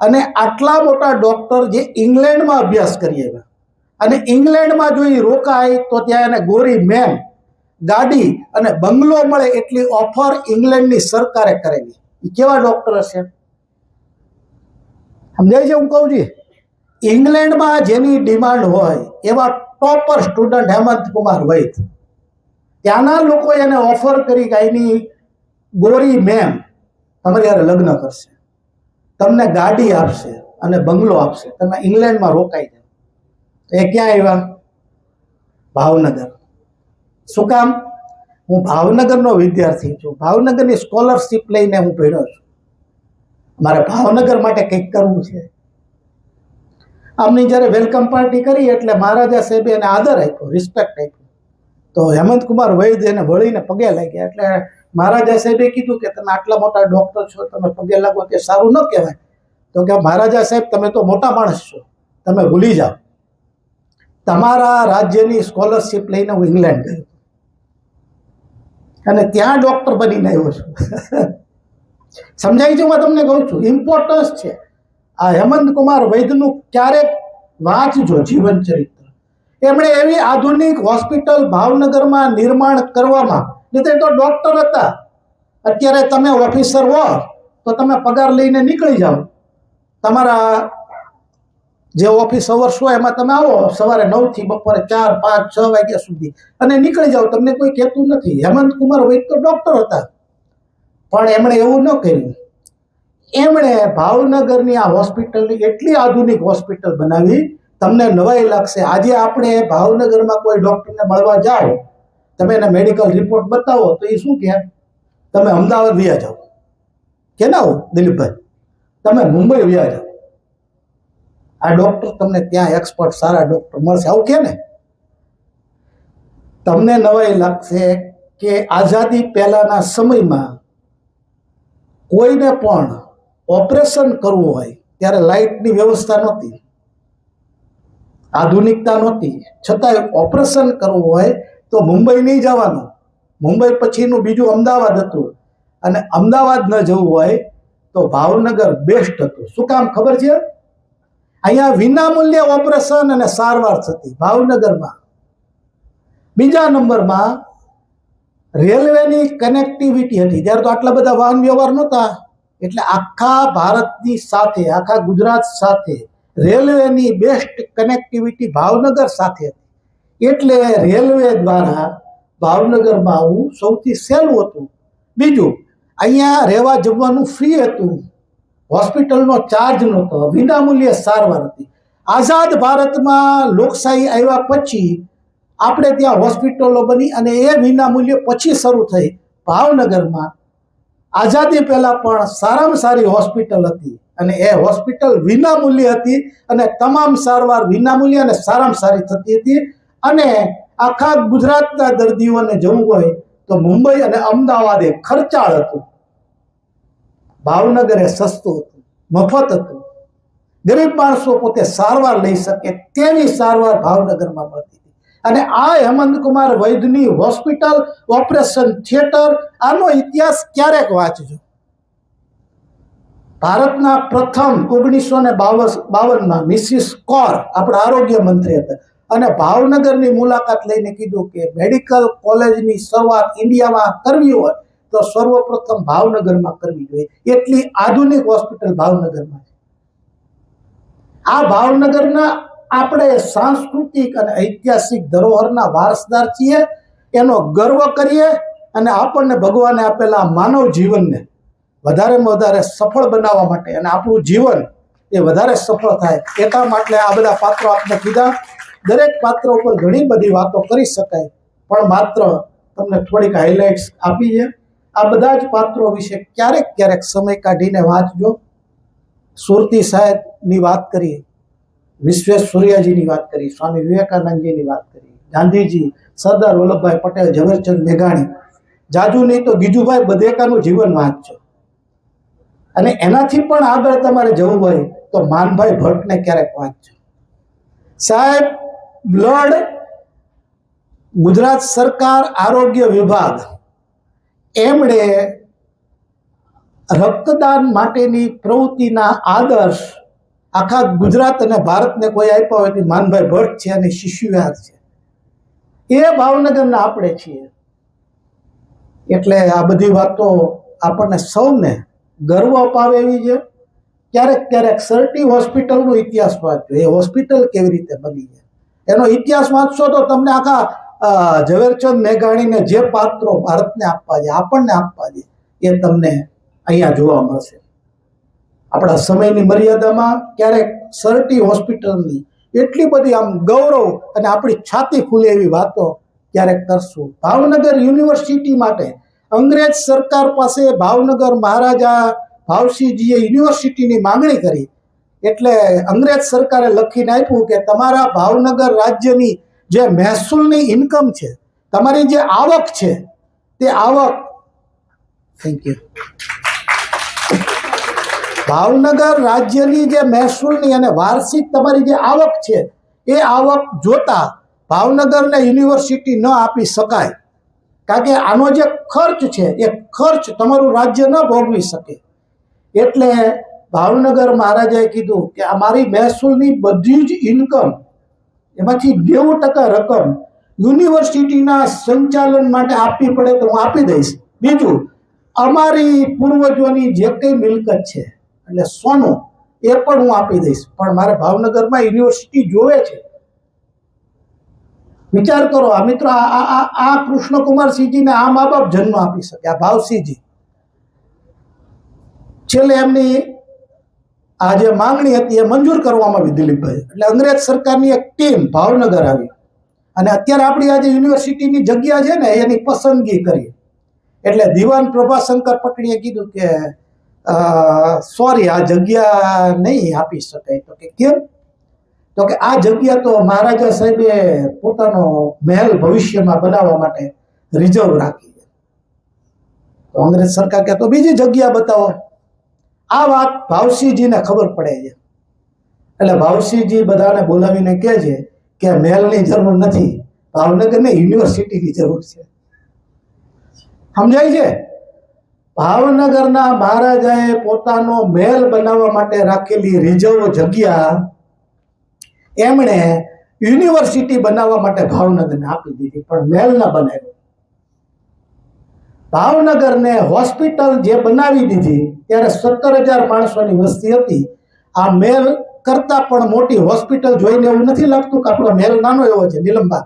અને આટલા મોટા ડોક્ટર જે ઇંગ્લેન્ડમાં અભ્યાસ કરી આવ્યા, અને ઇંગ્લેન્ડમાં જો એ રોકાય તો ત્યાં એને ગોરી મેન, ગાડી અને બંગલો મળે એટલી ઓફર ઇંગ્લેન્ડની સરકારે કરેલી. એ કેવા ડોક્ટર હશે, સમજાય છે હું કહું છું? ઇંગ્લેન્ડમાં જેની ડિમાન્ડ હોય એવા ટોપર સ્ટુડન્ટ હેમંત કુમાર વૈદ. ત્યાંના લોકો એને ઓફર કરી કે એની ગોરી મેમ તમારી યારે લગ્ન કરશે, તમને ગાડી આપશે અને બંગલો આપશે, તમે ઇંગ્લેન્ડમાં રોકાઈ જાઓ. એ ક્યાં આવ્યા? ભાવનગર. શું કામ? હું ભાવનગરનો વિદ્યાર્થી છું, ભાવનગરની સ્કોલરશીપ લઈને હું ભણ્યો છું. મારે ભાવનગર માટે કંઈક કરવું છે. આમની જ્યારે વેલકમ પાર્ટી કરી એટલે મહારાજા સાહેબે એને આદર આપ્યો, રિસ્પેક્ટ આપ્યો. તો હેમંત કુમાર વૈદ એને વળીને પગે લાગ્યા. એટલે મહારાજા સાહેબે કીધું કે તમે આટલા મોટા ડોક્ટર છો, તમે પગે લાગો તે સારું ન કહેવાય. તો કે મહારાજા સાહેબ તમે તો મોટા માણસ છો, તમે ભૂલી જાઓ, તમારા રાજ્યની સ્કોલરશીપ લઈને હું ઇંગ્લેન્ડ ગયો અને ત્યાં ડોક્ટર બનીને આવ્યો છું. સમજાય છે? હું તમને કહું છું, ઇમ્પોર્ટન્સ છે આ હેમંત કુમાર વૈદનું. ક્યારેક વાંચજો જીવન ચરિત્ર. એમણે એવી આધુનિક હોસ્પિટલ ભાવનગરમાં નિર્માણ કરવામાં, નહીં તો ડોક્ટર હતા. અત્યારે તમે ઓફિસર હો તો તમે પગાર લઈને નીકળી જાઓ, તમારા જે ઓફિસ અવર્સ હોય એમાં તમે આવો સવારે 9 થી બપોરે 4, 5, 6 વાગ્યા સુધી અને નીકળી જાઓ, તમને કોઈ કહેતું નથી. હેમંત કુમાર વૈદ તો ડોક્ટર હતા, પણ એમણે એવું ન કર્યું. એમણે ભાવનગરની આ હોસ્પિટલની એટલી આધુનિક હોસ્પિટલ બનાવી, તમને નવાઈ લાગશે. આજે આપણે ભાવનગરમાં કોઈ ડોક્ટરને મળવા જાઓ, તમે એને મેડિકલ રિપોર્ટ બતાવો તો એ શું કહે? તમે અમદાવાદ વ્યા જાઓ. કે ના હો દિલીપભાઈ, તમે મુંબઈ વ્યા જાઓ, આ ડોક્ટર તમને ત્યાં એક્સપર્ટ સારા ડોક્ટર મળશે, આવું કે ને? તમને નવાઈ લાગશે કે આઝાદી પહેલાના સમયમાં કોઈને પણ ઓપરેશન કરવું હોય ત્યારે લાઇટની વ્યવસ્થા નહોતી, આધુનિકતા નહોતી, છતાંય ઓપરેશન કરવું હોય તો મુંબઈ નહીં જવાનું. મુંબઈ પછીનું બીજું અમદાવાદ હતું, અને અમદાવાદ ન જવું હોય તો ભાવનગર બેસ્ટ હતું. શું કામ ખબર છે? અહીંયા વિનામૂલ્ય ઓપરેશન અને સારવાર થતી ભાવનગરમાં. બીજા નંબરમાં રેલવેની કનેક્ટિવિટી હતી. ત્યારે તો આટલા બધા વાહન વ્યવહાર નહોતા, એટલે આખા ભારતની સાથે, આખા ગુજરાત સાથે રેલવેની બેસ્ટ કનેક્ટિવિટી ભાવનગર સાથે હતી. એટલે રેલવે દ્વારા ભાવનગરમાં આવવું સૌથી સહેલું હતું. બીજું, અહીંયા રહેવા જમવાનું ફ્રી હતું, હોસ્પિટલનો ચાર્જ નહોતો, વિનામૂલ્ય સારવાર હતી. આઝાદ ભારતમાં લોકશાહી આવ્યા પછી આપણે ત્યાં હોસ્પિટલો બની અને એ વિનામૂલ્ય પછી શરૂ થઈ. ભાવનગરમાં આઝાદી પહેલાં પણ સારામાં સારી હોસ્પિટલ હતી, અને એ હોસ્પિટલ વિનામૂલ્ય હતી, અને તમામ સારવાર વિનામૂલ્ય અને સારામાં સારી થતી હતી. અને આખા ગુજરાતના દર્દીઓને જવું હોય તો મુંબઈ અને અમદાવાદ એ ખર્ચાળ હતું, ભાવનગર એ સસ્તું હતું, મફત હતું. ગરીબ માણસો પોતે સારવાર લઈ શકે તેવી સારવાર ભાવનગરમાં મળતી હતી. અને આ હેમંત કુમાર વૈદની હોસ્પિટલ, ઓપરેશન થિયેટર, આનો ઇતિહાસ ક્યારેક વાંચજો. ભારતના પ્રથમ 1952માં મિસિસ કૌર આપણા આરોગ્ય મંત્રી હતા, અને ભાવનગરની મુલાકાત લઈને કીધું કે મેડિકલ કોલેજની શરૂઆત ઇન્ડિયામાં કરવી હોય તો સર્વપ્રથમ ભાવનગરમાં કરવી જોઈએ. એટલી આધુનિક હોસ્પિટલ ભાવનગરમાં છે. આ ભાવનગરના આપણે સાંસ્કૃતિક અને ઐતિહાસિક ધરોહરના વારસદાર છીએ, એનો ગર્વ કરીએ, અને આપણને ભગવાને આપેલા માનવ જીવનને વધારેમાં વધારે સફળ બનાવવા માટે અને આપણું જીવન એ વધારે સફળ થાય. એટલા માટે આ બધા પાત્રો આપણે કીધા. દરેક પાત્ર ઉપર ઘણી બધી વાતો કરી શકાય, પણ માત્ર તમને થોડીક હાઇલાઇટ્સ આપી છે. આ બધા જ પાત્રો વિશે ક્યારેક ક્યારેક સમય કાઢીને વાંચજો. સુરતી સાહેબની વાત કરી, વિશ્વેશ્વરૈયાજીની વાત કરી, સ્વામી વિવેકાનંદજીની વાત કરી, ગાંધીજી, સરદાર વલ્લભભાઈ પટેલ, ઝવેરચંદ મેઘાણી, જાજુ નહીં તો ગીજુભાઈ બધેકાનું જીવન વાંચજો. અને એનાથી પણ આગળ તમારે જવું હોય તો માનભાઈ ભટ્ટને ક્યારેક વાંચજો. સાહેબ, બ્લડ ગુજરાત સરકાર આરોગ્ય વિભાગ એમણે રક્તદાન માટેની પ્રવૃત્તિના આદર્શ આખા ગુજરાત અને ભારતને કોઈ આપ્યા હોય તો માનભાઈ ભટ્ટ છે અને શિશુયાર છે. એ ભાવનગરના આપણે છીએ. એટલે આ બધી વાતો આપણને સૌને ગર્વ અપાવે એવી છે. ક્યારેક ક્યારેક સરટી હોસ્પિટલનો ઇતિહાસ વાંચજો. એ હોસ્પિટલ કેવી રીતે બની છે એનો ઇતિહાસ વાંચશો તો તમને આખા ઝવેરચંદ મેઘાણીને જે પાત્રો ભારતને આપવા છે, આપણને આપવા છે, એ તમને અહીંયા જોવા મળશે. આપણા સમયની મર્યાદામાં ક્યારેક સરટી હોસ્પિટલની એટલી બધી આમ ગૌરવ અને આપણી છાતી ફૂલે એવી વાતો ક્યારેક કરશું. ભાવનગર યુનિવર્સિટી માટે અંગ્રેજ સરકાર પાસે ભાવનગર મહારાજા ભાવસિંહજીએ યુનિવર્સિટીની માંગણી કરી, એટલે અંગ્રેજ સરકારે લખીને આપ્યું કે તમારા ભાવનગર રાજ્યની જે મહેસૂલની ઇન્કમ છે, તમારી જે આવક છે, તે આવક થેન્ક યુ ભાવનગર રાજ્યની જે મહેસૂલની અને વાર્ષિક તમારી જે આવક છે, એ આવક જોતા ભાવનગરને યુનિવર્સિટી ન આપી શકાય. કારણ કે આનો જે ખર્ચ છે એ ખર્ચ તમારું રાજ્ય ન ભોગવી શકે. એટલે ભાવનગર મહારાજાએ કીધું કે અમારી મહેસૂલની બધી જ ઇન્કમ એમાંથી 90% રકમ યુનિવર્સિટીના સંચાલન માટે આપવી પડે તો હું આપી દઈશ. બીજું, અમારી પૂર્વજોની જે કંઈ મિલકત છે એટલે સોનું એ પણ હું આપી દઈશ, પણ મારે ભાવનગરમાં યુનિવર્સિટી જોવે છે. વિચાર કરો આ મિત્રો, આ કૃષ્ણકુમારસિંહજીને આ મા બાપ જન્મ આપી શકે, આ ભાવસિંહજી. છેલ્લે એમની આ જે માંગણી હતી એ મંજૂર કરવામાં આવી દિલીપભાઈ. એટલે અંગ્રેજ સરકારની એક ટીમ ભાવનગર આવી અને અત્યારે આપણી આ જે યુનિવર્સિટીની જગ્યા છે ને એની પસંદગી કરી. એટલે દિવાન પ્રભાશંકર પટણીએ કીધું કે સોરી, આ જગ્યા નહીં આપી શકાય. તો કે કેમ? તો કે આ જગ્યા તો મહારાજા સાહેબે પોતાનો મહેલ ભવિષ્યમાં બનાવવા માટે રિઝર્વ રાખી છે. તો અંગ્રેજ સરકાર કે તો બીજી જગ્યા બતાવો. આ વાત ભાવસિંહજીને ખબર પડે છે. એટલે ભાવસિંહજી બધાને બોલાવીને કહે છે કે મહેલની જરૂર નથી, ભાવનગરને યુનિવર્સિટીની જરૂર છે. સમજાય છે? ભાવનગરના મહારાજાએ પોતાનો મહેલ બનાવવા માટે રાખેલી રિઝર્વ જગ્યા એમણે યુનિવર્સિટી બનાવવા માટે ભાવનગરને આપી દીધી, પણ મહેલ ન બનાવ્યો. ભાવનગરને હોસ્પિટલ જે બનાવી દીધી ત્યારે 17,000 માણસોની વસ્તી હતી. આ મહેલ કરતા પણ મોટી હોસ્પિટલ જોઈને એવું નથી લાગતું કે આપણો મહેલ નાનો એવો છે, નીલમબાગ,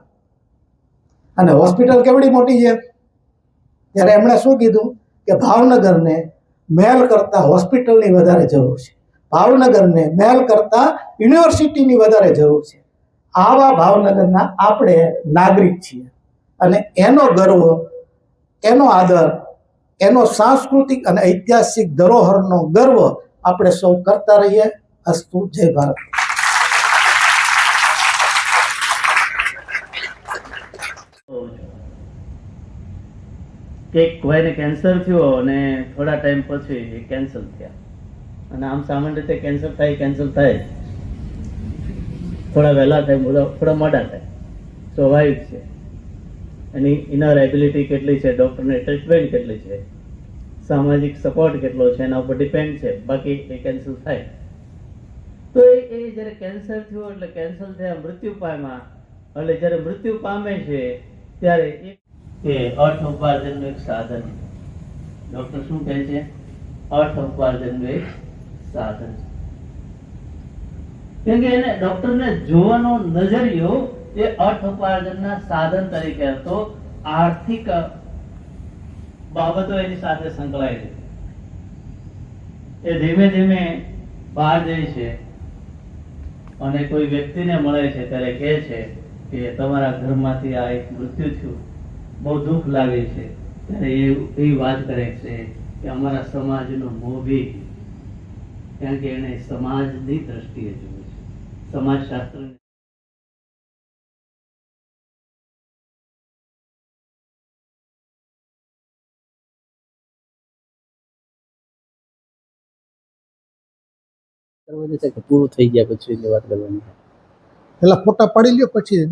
અને હોસ્પિટલ કેવડી મોટી છે. ત્યારે એમણે શું કીધું કે ભાવનગરને મહેલ કરતા હોસ્પિટલની વધારે જરૂર છે, ભાવનગરને મહેલ કરતા યુનિવર્સિટીની વધારે જરૂર છે. આવા ભાવનગરના આપણે નાગરિક છીએ અને એનો ગર્વ, એનો આદર, એનો સાંસ્કૃતિક અને ઐતિહાસિક ધરોહરનો ગર્વ આપણે સૌ કરતા રહીએ. અસ્તુ. જય ભારત. કે કોઈને કેન્સર થયો અને થોડા ટાઈમ પછી એ કેન્સલ થયા, અને આમ સામાન્ય રીતે કેન્સર થાય થોડા વહેલા થાય, થોડા મોડા થાય, સ્વાભાવિક છે. એની ઇનર એબિલિટી કેટલી છે, ડૉક્ટરની ટ્રીટમેન્ટ કેટલી છે, સામાજિક સપોર્ટ કેટલો છે, એના ઉપર ડિપેન્ડ છે. બાકી એ કેન્સલ થાય તો એ જ્યારે કેન્સર થયું એટલે કેન્સર થયા મૃત્યુ પામ્યા, એટલે જ્યારે મૃત્યુ પામે છે ત્યારે એ અર્થ ઉપાર્જનનું એક સાધન. ડૉક્ટર શું કહે છે? અર્થ ઉપાર્જનનું એક સાધન. કેમ કે એને ડૉક્ટરને જોવાનો નજરિયો એ અર્થ ઉપાર્જનના સાધન તરીકે હતો. આર્થિક બાબતો એની સાથે સંકળાયેલી. એ ધીમે ધીમે બહાર જાય છે અને કોઈ વ્યક્તિને મળે છે ત્યારે કહે છે કે તમારા ઘરમાંથી આ એક મૃત્યુ થયું, બહુ દુઃખ લાગે છે, ત્યારે એ વાત કરે છે કે અમારા સમાજનો મોભી, કારણ કે એને સમાજની દ્રષ્ટિએ જોયું છે, સમાજશાસ્ત્ર. પૂરું થઈ ગયા પછી વાત કરવાની. પેલા ફોટા પાડી લ્યો પછી